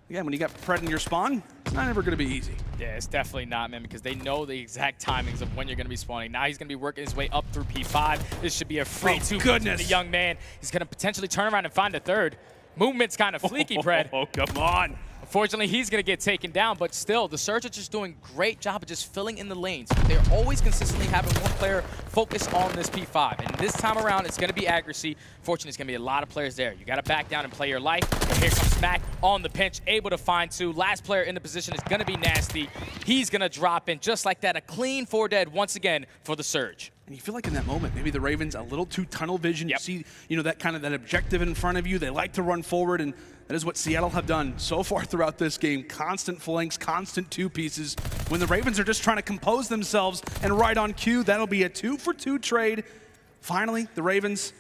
again, when you got Pred in your spawn, it's not ever gonna be easy. Yeah, it's definitely not, man, because they know the exact timings of when you're gonna be spawning. Now he's gonna be working his way up through P5. This should be a free 2 for the young man. He's gonna potentially turn around and find a third. Movement's kind of fleeky, Pred. Oh, come on. Unfortunately, he's going to get taken down, but still, the Surge are just doing a great job of just filling in the lanes. They're always consistently having one player focus on this P5, and this time around, it's going to be aggreSy. Fortunately, it's going to be a lot of players there. You got to back down and play your life. And here comes Mac on the pinch, able to find 2. Last player in the position is going to be Nasty. He's going to drop in just like that, a clean 4 dead once again for the Surge. And you feel like in that moment, maybe the Ravens a little too tunnel vision. You see, you know, that kind of that objective in front of you. They like to run forward, and that is what Seattle have done so far throughout this game. Constant flanks, constant 2 pieces. When the Ravens are just trying to compose themselves and right on cue, that'll be a 2-for-2 trade. Finally, the Ravens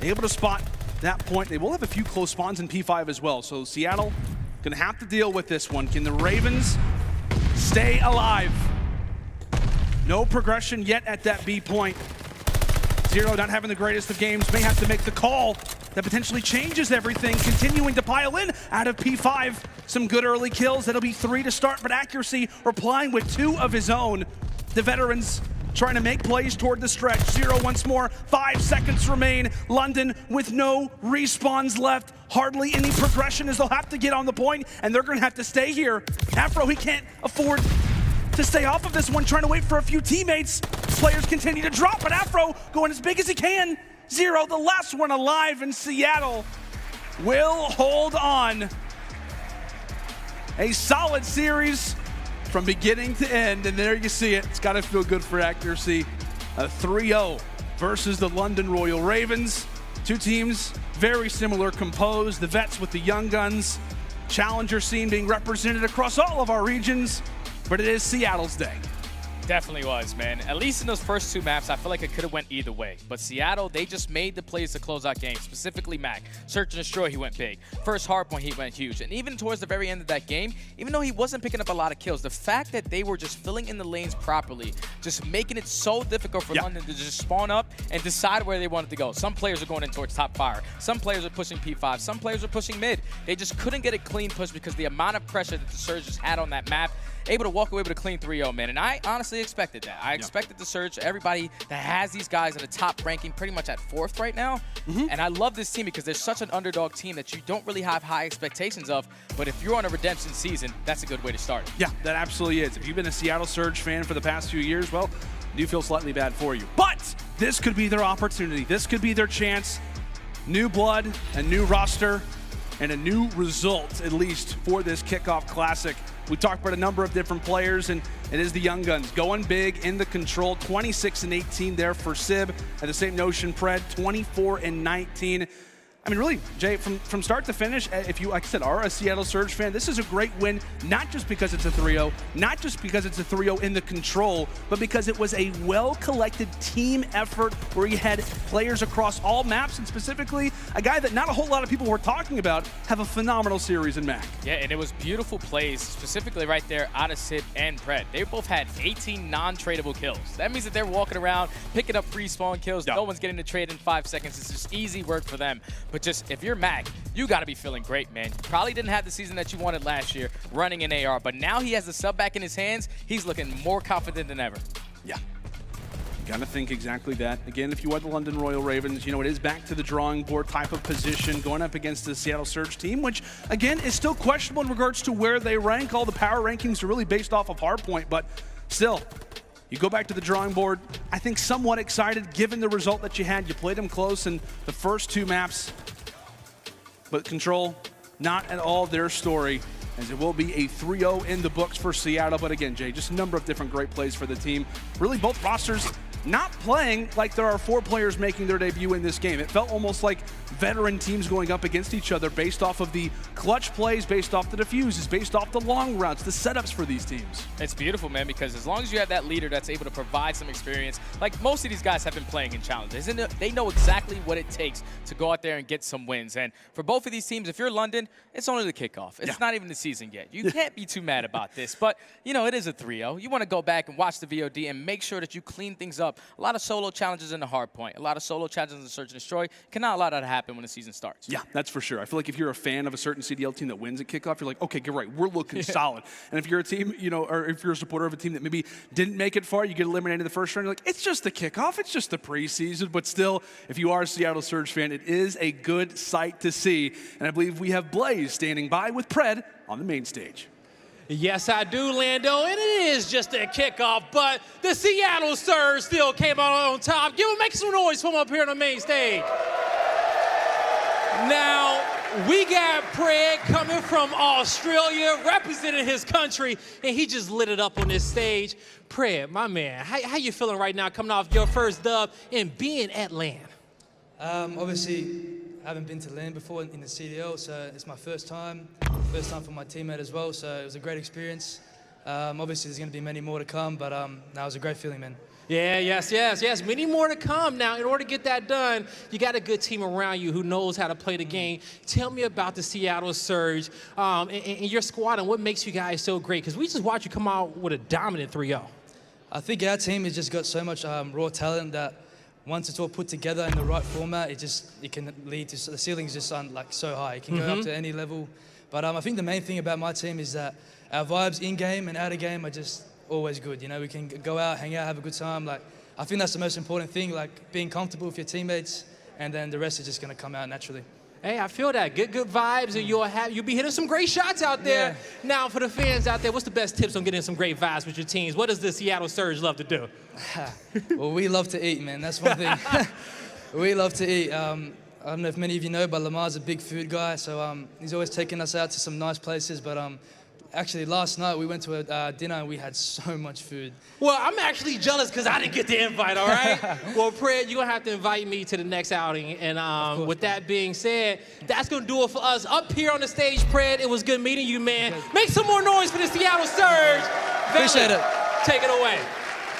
able to spot that point. They will have a few close spawns in P5 as well. So Seattle gonna have to deal with this one. Can the Ravens stay alive? No progression yet at that B point. Zero not having the greatest of games, may have to make the call that potentially changes everything, continuing to pile in out of P5. Some good early kills, that'll be 3 to start, but aggreSy replying with 2 of his own. The veterans trying to make plays toward the stretch. Zero once more, 5 seconds remain. London with no respawns left, hardly any progression as they'll have to get on the point, and they're gonna have to stay here. Afro, he can't afford to stay off of this one, trying to wait for a few teammates. Players continue to drop, but Afro going as big as he can. Zero, the last one alive in Seattle, will hold on. A solid series from beginning to end, and there you see it. It's got to feel good for aggreSy. A 3-0 versus the London Royal Ravens. Two teams very similar composed, the vets with the young guns. Challenger scene being represented across all of our regions, but it is Seattle's day. Definitely was, man. At least in those first two maps, I feel like it could have went either way. But Seattle, they just made the plays to close out games, specifically Mac. Search and Destroy, he went big. First hardpoint, he went huge. And even towards the very end of that game, even though he wasn't picking up a lot of kills, the fact that they were just filling in the lanes properly, just making it so difficult for London to just spawn up and decide where they wanted to go. Some players are going in towards top fire. Some players are pushing P5. Some players are pushing mid. They just couldn't get a clean push because the amount of pressure that the Surge just had on that map, able to walk away with a clean 3-0, man. And I honestly expected that. I expected the Surge, everybody that has these guys at a top ranking pretty much at 4th right now. And I love this team because they're such an underdog team that you don't really have high expectations of. But if you're on a redemption season, that's a good way to start it. Yeah, that absolutely is. If you've been a Seattle Surge fan for the past few years, well, I do feel slightly bad for you. But this could be their opportunity. This could be their chance. New blood, a new roster, and a new result, at least, for this Kickoff Classic. We talked about a number of different players, and it is the young guns going big in the control. 26 and 18 there for Sib. At the same notion, Pred, 24 and 19. I mean, really, Jay, from start to finish, if you, like I said, are a Seattle Surge fan, this is a great win, not just because it's a 3-0, not just because it's a 3-0 in the control, but because it was a well-collected team effort where you had players across all maps, and specifically a guy that not a whole lot of people were talking about have a phenomenal series in Mac. Yeah, and it was beautiful plays, specifically right there out of Sid and Pred. They both had 18 non-tradable kills. That means that they're walking around, picking up free spawn kills. No one's getting to trade in 5 seconds. It's just easy work for them. But just, if you're Mac, you got to be feeling great, man. Probably didn't have the season that you wanted last year running an AR, but now he has the sub back in his hands. He's looking more confident than ever. Yeah. You got to think exactly that. Again, if you are the London Royal Ravens, you know, it is back to the drawing board type of position going up against the Seattle Surge team, which, again, is still questionable in regards to where they rank. All the power rankings are really based off of hardpoint, but still, you go back to the drawing board, I think somewhat excited given the result that you had. You played them close in the first two maps, but Control, not at all their story, as it will be a 3-0 in the books for Seattle. But again, Jay, just a number of different great plays for the team. Really, both rosters not playing like there are 4 players making their debut in this game. It felt almost like veteran teams going up against each other based off of the clutch plays, based off the diffuses, based off the long routes, the setups for these teams. It's beautiful, man, because as long as you have that leader that's able to provide some experience, like most of these guys have been playing in challenges, and they know exactly what it takes to go out there and get some wins. And for both of these teams, if you're London, it's only the kickoff. It's not even the season yet. You can't be too mad about this. But, you know, it is a 3-0. You want to go back and watch the VOD and make sure that you clean things up. A lot of solo challenges in the hard point, a lot of solo challenges in the Search and Destroy. Cannot allow that to happen when the season starts. Yeah, that's for sure. I feel like if you're a fan of a certain CDL team that wins at kickoff, you're like, okay, you're right, we're looking solid. And if you're a team, you know, or if you're a supporter of a team that maybe didn't make it far, you get eliminated in the first round, you're like, it's just the kickoff, it's just the preseason. But still, if you are a Seattle Surge fan, it is a good sight to see. And I believe we have Blaze standing by with Pred on the main stage. Yes, I do, Lando, and it is just a kickoff, but the Seattle Surge still came out on top. Make some noise from up here on the main stage. Now, we got Pred coming from Australia, representing his country, and he just lit it up on this stage. Pred, my man, how you feeling right now coming off your first dub and being at LAN? Obviously, I haven't been to LAN before in the CDL, so it's my first time for my teammate as well, so it was a great experience. Obviously, there's going to be many more to come, but that was a great feeling, man. Yeah, yes. Many more to come. Now, in order to get that done, you got a good team around you who knows how to play the game. Tell me about the Seattle Surge and your squad and what makes you guys so great, because we just watched you come out with a dominant 3-0. I think our team has just got so much raw talent that once it's all put together in the right format, it can lead to, the ceiling's just like so high. It can go up to any level. But I think the main thing about my team is that our vibes in-game and out-of-game are just always good. You know, we can go out, hang out, have a good time. Like, I think that's the most important thing, like being comfortable with your teammates, and then the rest is just going to come out naturally. Hey, I feel that. Good vibes, and you'll be hitting some great shots out there. Yeah. Now, for the fans out there, what's the best tips on getting some great vibes with your teams? What does the Seattle Surge love to do? Well, we love to eat, man. That's one thing. We love to eat. I don't know if many of you know, but Lamar's a big food guy, so he's always taking us out to some nice places. But actually, last night we went to a dinner and we had so much food. Well, I'm actually jealous because I didn't get the invite, all right? Well, Pred, you're going to have to invite me to the next outing. And with that being said, that's going to do it for us up here on the stage, Pred. It was good meeting you, man. Make some more noise for the Seattle Surge. Appreciate it. Take it away.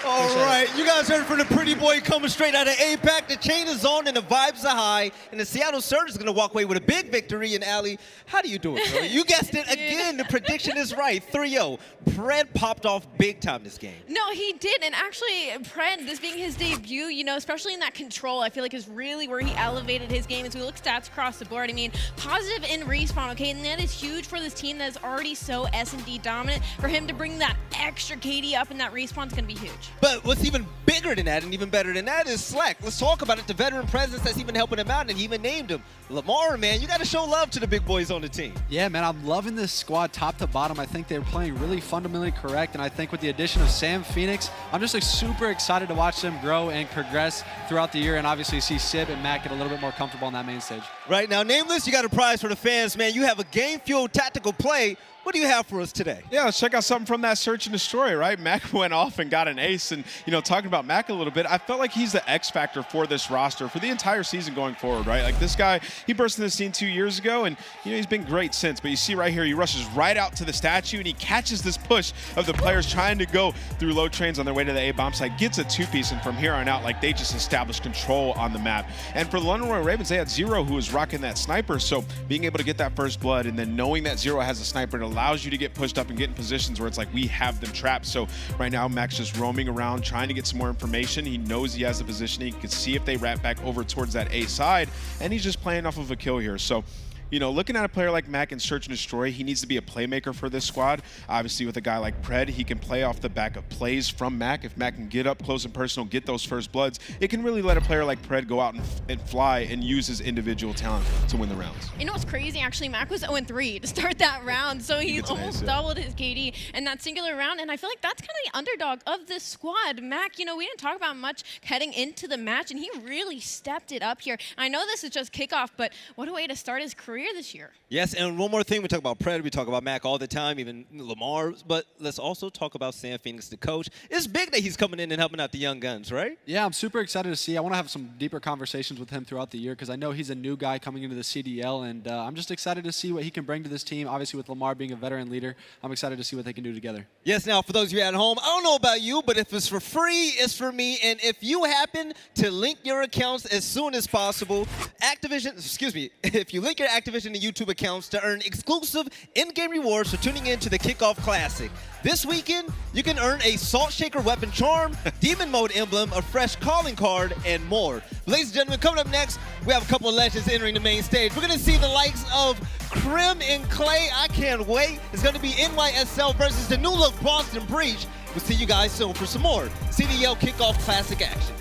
All right, you guys heard from the pretty boy coming straight out of APAC. The chain is on and the vibes are high. And the Seattle Surge is going to walk away with a big victory. And aLLeY, how do you do it, girl? You guessed it again. The prediction is right. 3-0. Pred popped off big time this game. No, he did. And actually, Pred, this being his debut, you know, especially in that control, I feel like is really where he elevated his game. As we look stats across the board, I mean, positive in respawn, okay? And that is huge for this team that is already so S&D dominant. For him to bring that extra KD up in that respawn is going to be huge. But what's even bigger than that and even better than that is Slack. Let's talk about it. The veteran presence that's even helping him out, and he even named him. Lamar, man, you got to show love to the big boys on the team. Yeah, man, I'm loving this squad top to bottom. I think they're playing really fundamentally correct, and I think with the addition of Sam Phoenix, I'm just like super excited to watch them grow and progress throughout the year, and obviously see Sib and Matt get a little bit more comfortable on that main stage. Right now, Nameless, you got a prize for the fans, man. You have a game-fueled tactical play. What do you have for us today? Yeah, let's check out something from that search and destroy, right? Mac went off and got an ace, and talking about Mac a little bit, I felt like he's the X factor for this roster for the entire season going forward, right? Like this guy, he burst into the scene 2 years ago, and he's been great since. But you see right here, he rushes right out to the statue, and he catches this push of the players trying to go through low trains on their way to the A bomb site, gets a two-piece, and from here on out, like they just established control on the map. And for the London Royal Ravens, they had Zero who was rocking that sniper, so being able to get that first blood, and then knowing that Zero has a sniper, it allows you to get pushed up and get in positions where it's like we have them trapped. So right now Mac's just roaming around trying to get some more information. He knows he has the positioning. He can see if they wrap back over towards that A side, and he's just playing off of a kill here. So looking at a player like Mac in Search and Destroy, he needs to be a playmaker for this squad. Obviously, with a guy like Pred, he can play off the back of plays from Mac. If Mac can get up close and personal, get those first bloods, it can really let a player like Pred go out and fly and use his individual talent to win the rounds. You know what's crazy? Actually, Mac was 0-3 to start that round, so he almost doubled his KD in that singular round, and I feel like that's kind of the underdog of this squad. Mac, we didn't talk about much heading into the match, and he really stepped it up here. I know this is just kickoff, but what a way to start his career this year. Yes, and one more thing, we talk about Pred, we talk about Mac all the time, even Lamar, but let's also talk about Sam Phoenix, the coach. It's big that he's coming in and helping out the young guns, right? Yeah, I'm super excited to see. I want to have some deeper conversations with him throughout the year because I know he's a new guy coming into the CDL, and I'm just excited to see what he can bring to this team. Obviously, with Lamar being a veteran leader, I'm excited to see what they can do together. Yes, now, for those of you at home, I don't know about you, but if it's for free, it's for me, and if you happen to link your accounts as soon as possible, if you link your Activision and YouTube accounts to earn exclusive in-game rewards for tuning in to the Kickoff Classic. This weekend, you can earn a Salt Shaker weapon charm, Demon Mode emblem, a fresh calling card, and more. Ladies and gentlemen, coming up next, we have a couple of legends entering the main stage. We're going to see the likes of Crim and Clay. I can't wait. It's going to be NYSL versus the new look Boston Breach. We'll see you guys soon for some more CDL Kickoff Classic action.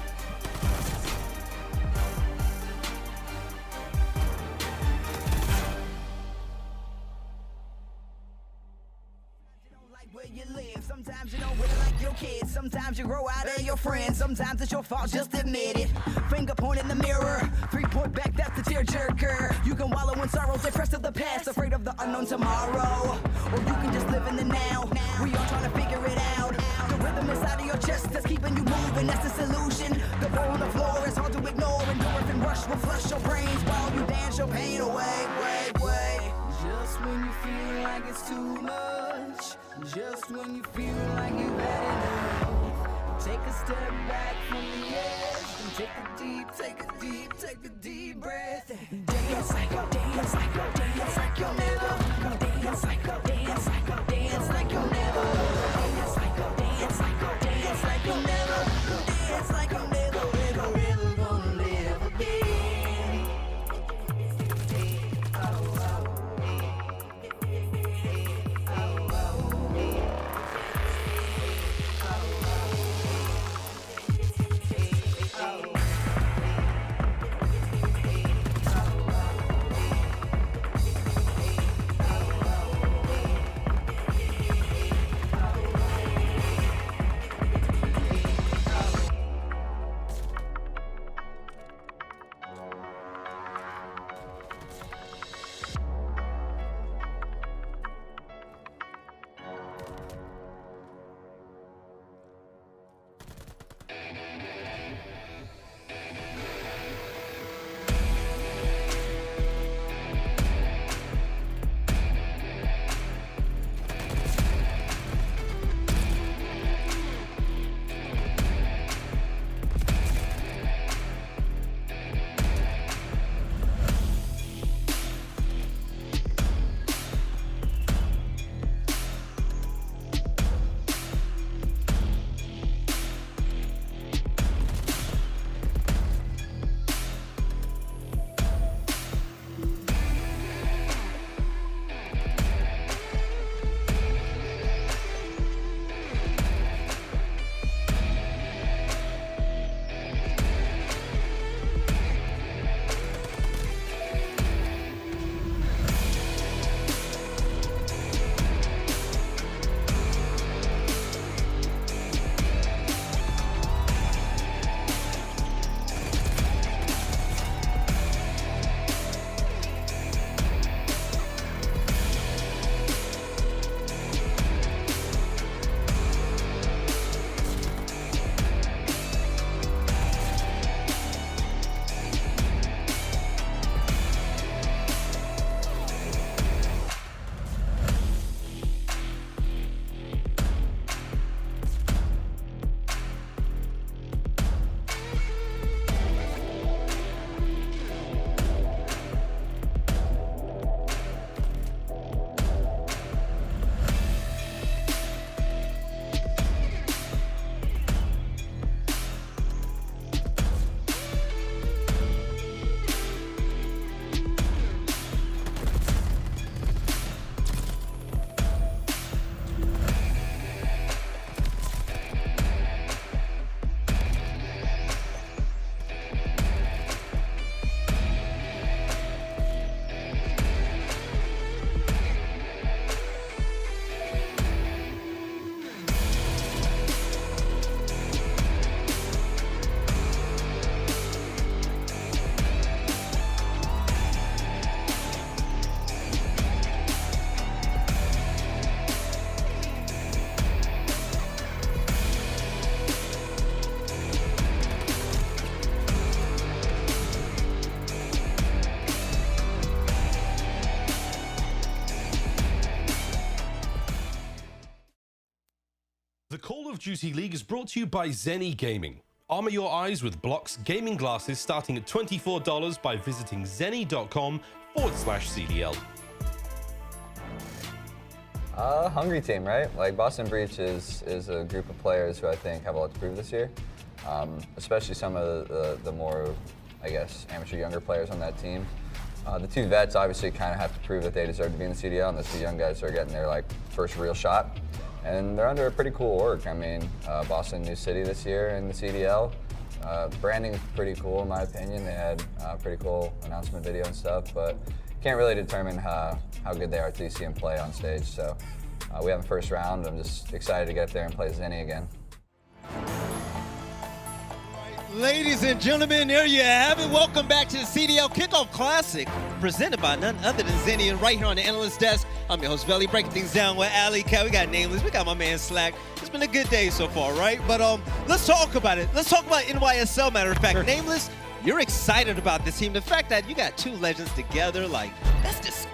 Sometimes you don't really like your kids. Sometimes you grow out of your friends. Sometimes it's your fault, just admit it. Finger point in the mirror. 3-point back, that's the tearjerker. You can wallow in sorrow, depressed of the past, afraid of the unknown tomorrow. Or you can just live in the now. We all trying to figure it out. The rhythm inside of your chest that's keeping you moving, that's the solution. The ball on the floor is hard to ignore. Endorphin rush will flush your brains while you dance your pain away. Just when you feel like it's too much. Just when you feel like you've had enough, take a step back from the edge and take a deep breath. Dance like you'll never, dance like you'll never, dance like you'll never, dance like you'll never, ever gonna live again. Duty League is brought to you by Zenni Gaming. Armor your eyes with Block's gaming glasses starting at $24 by visiting zenni.com/CDL. Hungry team, right? Like Boston Breach is a group of players who I think have a lot to prove this year. Especially some of the more, I guess, amateur younger players on that team. The two vets obviously kind of have to prove that they deserve to be in the CDL, and the two young guys are getting their first real shot. And they're under a pretty cool org. I mean, Boston, new city this year in the CDL. Branding is pretty cool in my opinion. They had a pretty cool announcement video and stuff, but can't really determine how good they are until you see them play on stage. So we have the first round. I'm just excited to get there and play Zenni again. Ladies and gentlemen, there you have it. Welcome back to the CDL Kickoff Classic, presented by none other than Zenni. And right here on the analyst desk, I'm your host, Velly, breaking things down with aLLeY, Cat. We got Nameless, we got my man Slack. It's been a good day so far, right? But let's talk about it. Let's talk about NYSL, matter of fact. Sure. Nameless, you're excited about this team. The fact that you got two legends together, that's disgusting.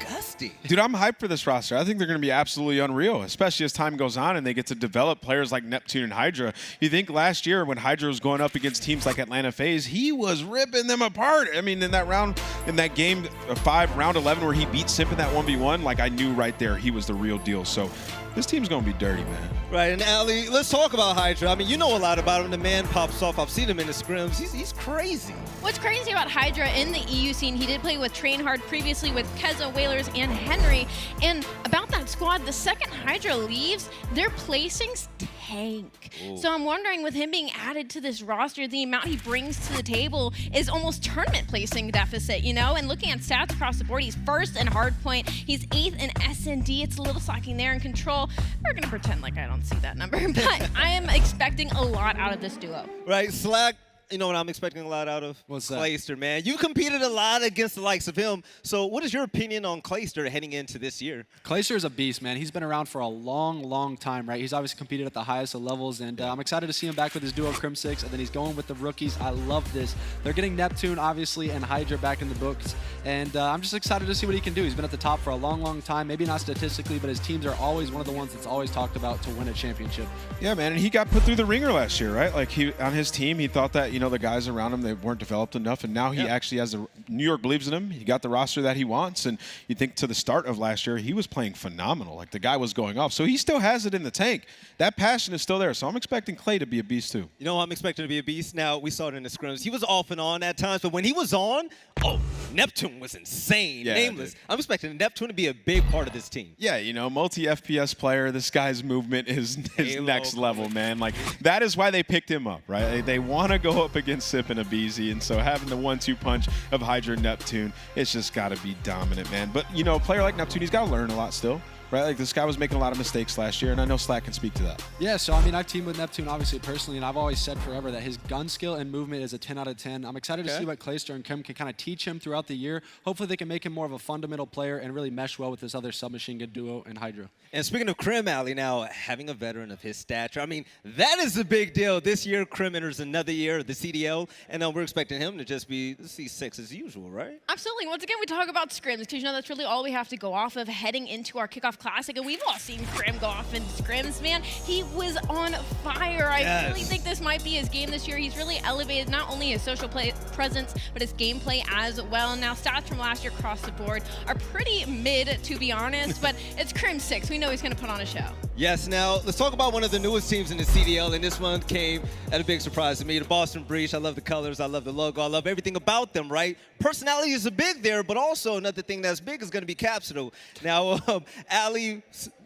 Dude, I'm hyped for this roster. I think they're going to be absolutely unreal, especially as time goes on and they get to develop players like Neptune and HyDra. You think last year when HyDra was going up against teams like Atlanta FaZe, he was ripping them apart. I mean, in that game 5, round 11, where he beat Simp in that 1v1, I knew right there he was the real deal. So this team's going to be dirty, man. Right, and aLLeY, let's talk about HyDra. I mean, you know a lot about him. The man pops off. I've seen him in the scrims. He's crazy. What's crazy about HyDra in the EU scene, he did play with Trainhard previously with Keza, Whalers, and Henry. And about that squad, the second HyDra leaves, their placings tank. Ooh. So I'm wondering, with him being added to this roster, the amount he brings to the table is almost tournament placing deficit, you know? And looking at stats across the board, he's first in hardpoint, he's 8th in S&D. It's a little slacking there in control. We're gonna pretend like I don't see that number, but I am expecting a lot out of this duo. Right, Slack. You know what I'm expecting a lot out of? What's that? Clayster, man. You competed a lot against the likes of him. So what is your opinion on Clayster heading into this year? Clayster is a beast, man. He's been around for a long, long time, right? He's obviously competed at the highest of levels, and I'm excited to see him back with his duo Crimsix, and then he's going with the rookies. I love this. They're getting Neptune, obviously, and HyDra back in the books, and I'm just excited to see what he can do. He's been at the top for a long, long time. Maybe not statistically, but his teams are always one of the ones that's always talked about to win a championship. Yeah, man, and he got put through the ringer last year, right? On his team, he thought that, the guys around him, they weren't developed enough, and now he actually has New York believes in him. He got the roster that he wants, and you think to the start of last year, he was playing phenomenal. The guy was going off, so he still has it in the tank. That passion is still there, so I'm expecting Clay to be a beast too. You know, I'm expecting to be a beast. Now, we saw it in the scrims. He was off and on at times, but when he was on, Neptune was insane. Yeah, Nameless. dude. I'm expecting Neptune to be a big part of this team. Yeah, multi-FPS player. This guy's movement is next level, man. That is why they picked him up, right? They want to go up against Simp and aBeZy, and so having the 1-2 punch of HyDra and Neptune, it's just got to be dominant, man. But, a player like Neptune, he's got to learn a lot still. Right, this guy was making a lot of mistakes last year, and I know Slack can speak to that. Yeah, so I mean, I've teamed with Neptune obviously personally, and I've always said forever that his gun skill and movement is a 10 out of 10. I'm excited to see what Clayster and Krim can kind of teach him throughout the year. Hopefully they can make him more of a fundamental player and really mesh well with this other submachine gun duo in HyDra. And speaking of Krim, aLLeY, now having a veteran of his stature, I mean, that is a big deal. This year, Krim enters another year of the CDL, and we're expecting him to just be C6 as usual, right? Absolutely. Once again, we talk about scrims, because that's really all we have to go off of heading into our Kickoff Classic, and we've all seen Krim go off in scrims, man. He was on fire. I really think this might be his game this year. He's really elevated not only his social presence, but his gameplay as well. Now, stats from last year across the board are pretty mid, to be honest, but it's Crimsix. We know he's going to put on a show. Yes, now let's talk about one of the newest teams in the CDL, and this one came at a big surprise to me. The Boston Breach. I love the colors. I love the logo. I love everything about them, right? Personality is a big there, but also another thing that's big is going to be Capsidal. Now, aLLeY,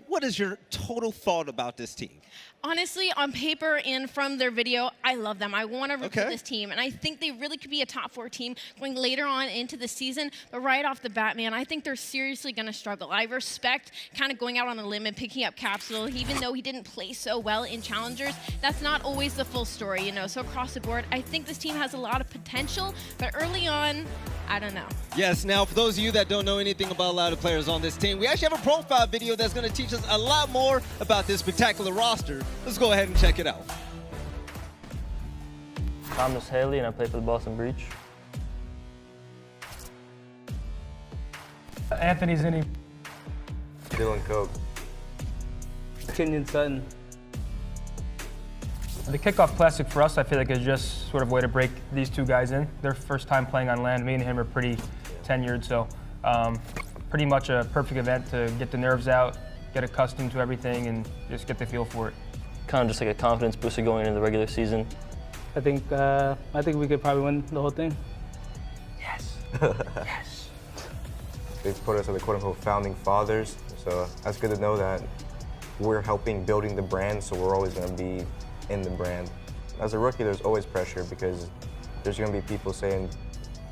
what is your total thought about this team? Honestly, on paper and from their video, I love them. I want to root for this team, and I think they really could be a top 4 team going later on into the season. But right off the bat, man, I think they're seriously going to struggle. I respect kind of going out on a limb and picking up Capsidal, even though he didn't play so well in Challengers. That's not always the full story, So across the board, I think this team has a lot of potential, but early on, I don't know. Yes, now for those of you that don't know anything about a lot of players on this team, we actually have a profile video that's going to teach us a lot more about this spectacular roster. Let's go ahead and check it out. I'm TJHaly and I play for the Boston Breach. Anthony Zenni. Dylan Coke. Kenyon Sutton. The Kickoff Classic for us, I feel like, is just sort of a way to break these two guys in. Their first time playing on land. Me and him are pretty tenured, so pretty much a perfect event to get the nerves out, get accustomed to everything, and just get the feel for it. Kind of just like a confidence booster going into the regular season. I think we could probably win the whole thing. Yes. Yes. They've put us as the quote-unquote founding fathers, so that's good to know that we're helping building the brand, so we're always going to be in the brand. As a rookie, there's always pressure because there's going to be people saying,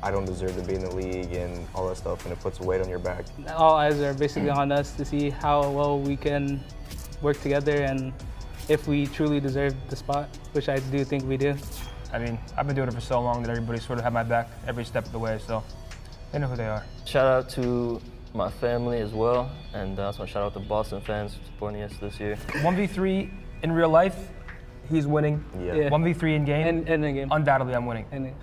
I don't deserve to be in the league and all that stuff, and it puts a weight on your back. All eyes are basically on us to see how well we can work together and if we truly deserve the spot, which I do think we do. I mean, I've been doing it for so long that everybody sort of had my back every step of the way, so they know who they are. Shout out to my family as well, and I also want to shout out to Boston fans for supporting us this year. 1v3 in real life, he's winning. Yeah. 1v3 in game, and in game. Undoubtedly I'm winning.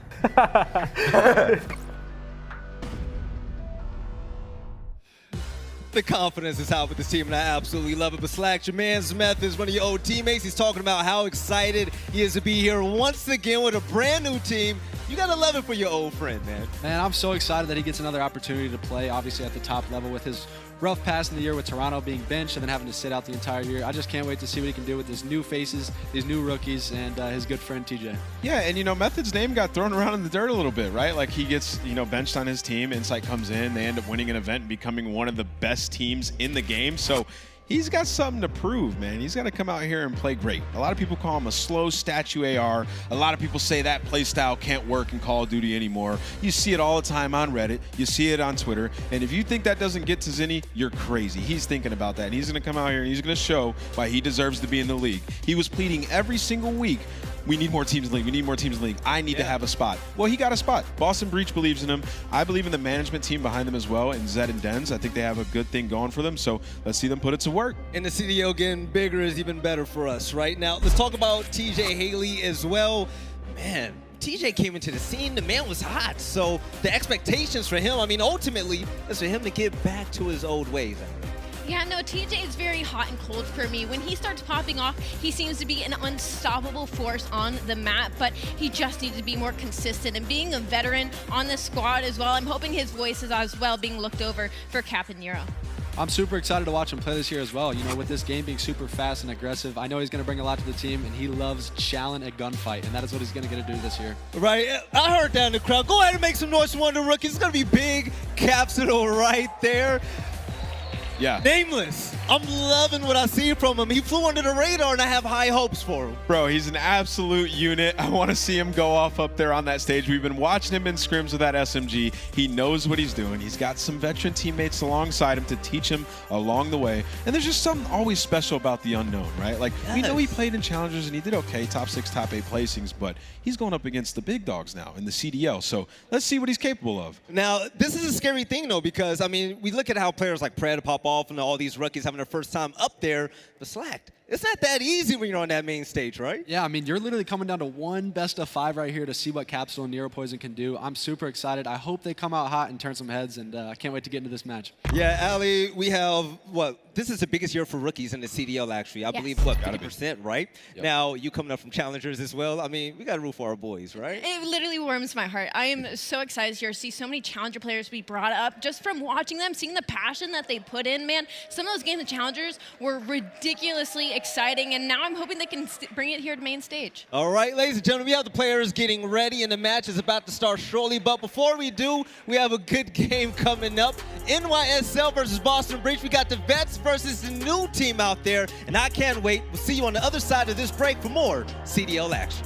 The confidence is out with this team, and I absolutely love it. But Slack, your man's Methodz, one of your old teammates, he's talking about how excited he is to be here once again with a brand new team. You gotta love it for your old friend, man. Man, I'm so excited that he gets another opportunity to play, obviously at the top level with his rough pass in the year with Toronto being benched and then having to sit out the entire year. I just can't wait to see what he can do with his new faces, these new rookies, and his good friend TJ. Yeah, and Methodz' name got thrown around in the dirt a little bit, right? Like he gets, benched on his team, Insight comes in, they end up winning an event and becoming one of the best teams in the game. So he's got something to prove, man. He's got to come out here and play great. A lot of people call him a slow statue AR. A lot of people say that play style can't work in Call of Duty anymore. You see it all the time on Reddit. You see it on Twitter. And if you think that doesn't get to Zenni, you're crazy. He's thinking about that. And he's going to come out here and he's going to show why he deserves to be in the league. He was pleading every single week, we need more teams in the league. We need more teams in the league. I need to have a spot. Well, he got a spot. Boston Breach believes in him. I believe in the management team behind them as well, and Zed and Dens. I think they have a good thing going for them, so let's see them put it to work. And the CDL getting bigger is even better for us right now. Let's talk about TJHaly as well. Man, TJ came into the scene, the man was hot. So the expectations for him, I mean, ultimately, is for him to get back to his old ways. Yeah, no, TJ is very hot and cold for me. When he starts popping off, he seems to be an unstoppable force on the map, but he just needs to be more consistent. And being a veteran on this squad as well, I'm hoping his voice is as well being looked over for Cap and Nero. I'm super excited to watch him play this year as well. With this game being super fast and aggressive, I know he's going to bring a lot to the team, and he loves challenge a gunfight, and that is what he's going to get to do this year. Right, I heard that in the crowd. Go ahead and make some noise for one of the rookies. It's going to be big. Capsidal right there. Yeah. Nameless. I'm loving what I see from him. He flew under the radar, and I have high hopes for him. Bro, he's an absolute unit. I want to see him go off up there on that stage. We've been watching him in scrims with that SMG. He knows what he's doing. He's got some veteran teammates alongside him to teach him along the way. And there's just something always special about the unknown, right? Like, we know he played in challengers and he did okay, top 6, top 8 placings, but he's going up against the big dogs now in the CDL. So let's see what he's capable of. Now, this is a scary thing, though, because, I mean, we look at how players like Pred pop off and all these rookies having their first time up there, but Slack, it's not that easy when you're on that main stage, right? Yeah, I mean, you're literally coming down to one best of 5 right here to see what Capsidal and Nero Poison can do. I'm super excited. I hope they come out hot and turn some heads, and I can't wait to get into this match. Yeah, aLLeY, we have, this is the biggest year for rookies in the CDL, actually. I believe, 50%, right? Yep. Now, you coming up from challengers as well. I mean, we got to root for our boys, right? It literally warms my heart. I am so excited here to see so many challenger players be brought up just from watching them, seeing the passion that they put in, man. Some of those games of challengers were ridiculously exciting, and now I'm hoping they can bring it here to main stage. All right, ladies and gentlemen, we have the players getting ready, and the match is about to start shortly. But before we do, we have a good game coming up. NYSL versus Boston Breach. We got the vets versus the new team out there, and I can't wait. We'll see you on the other side of this break for more CDL action.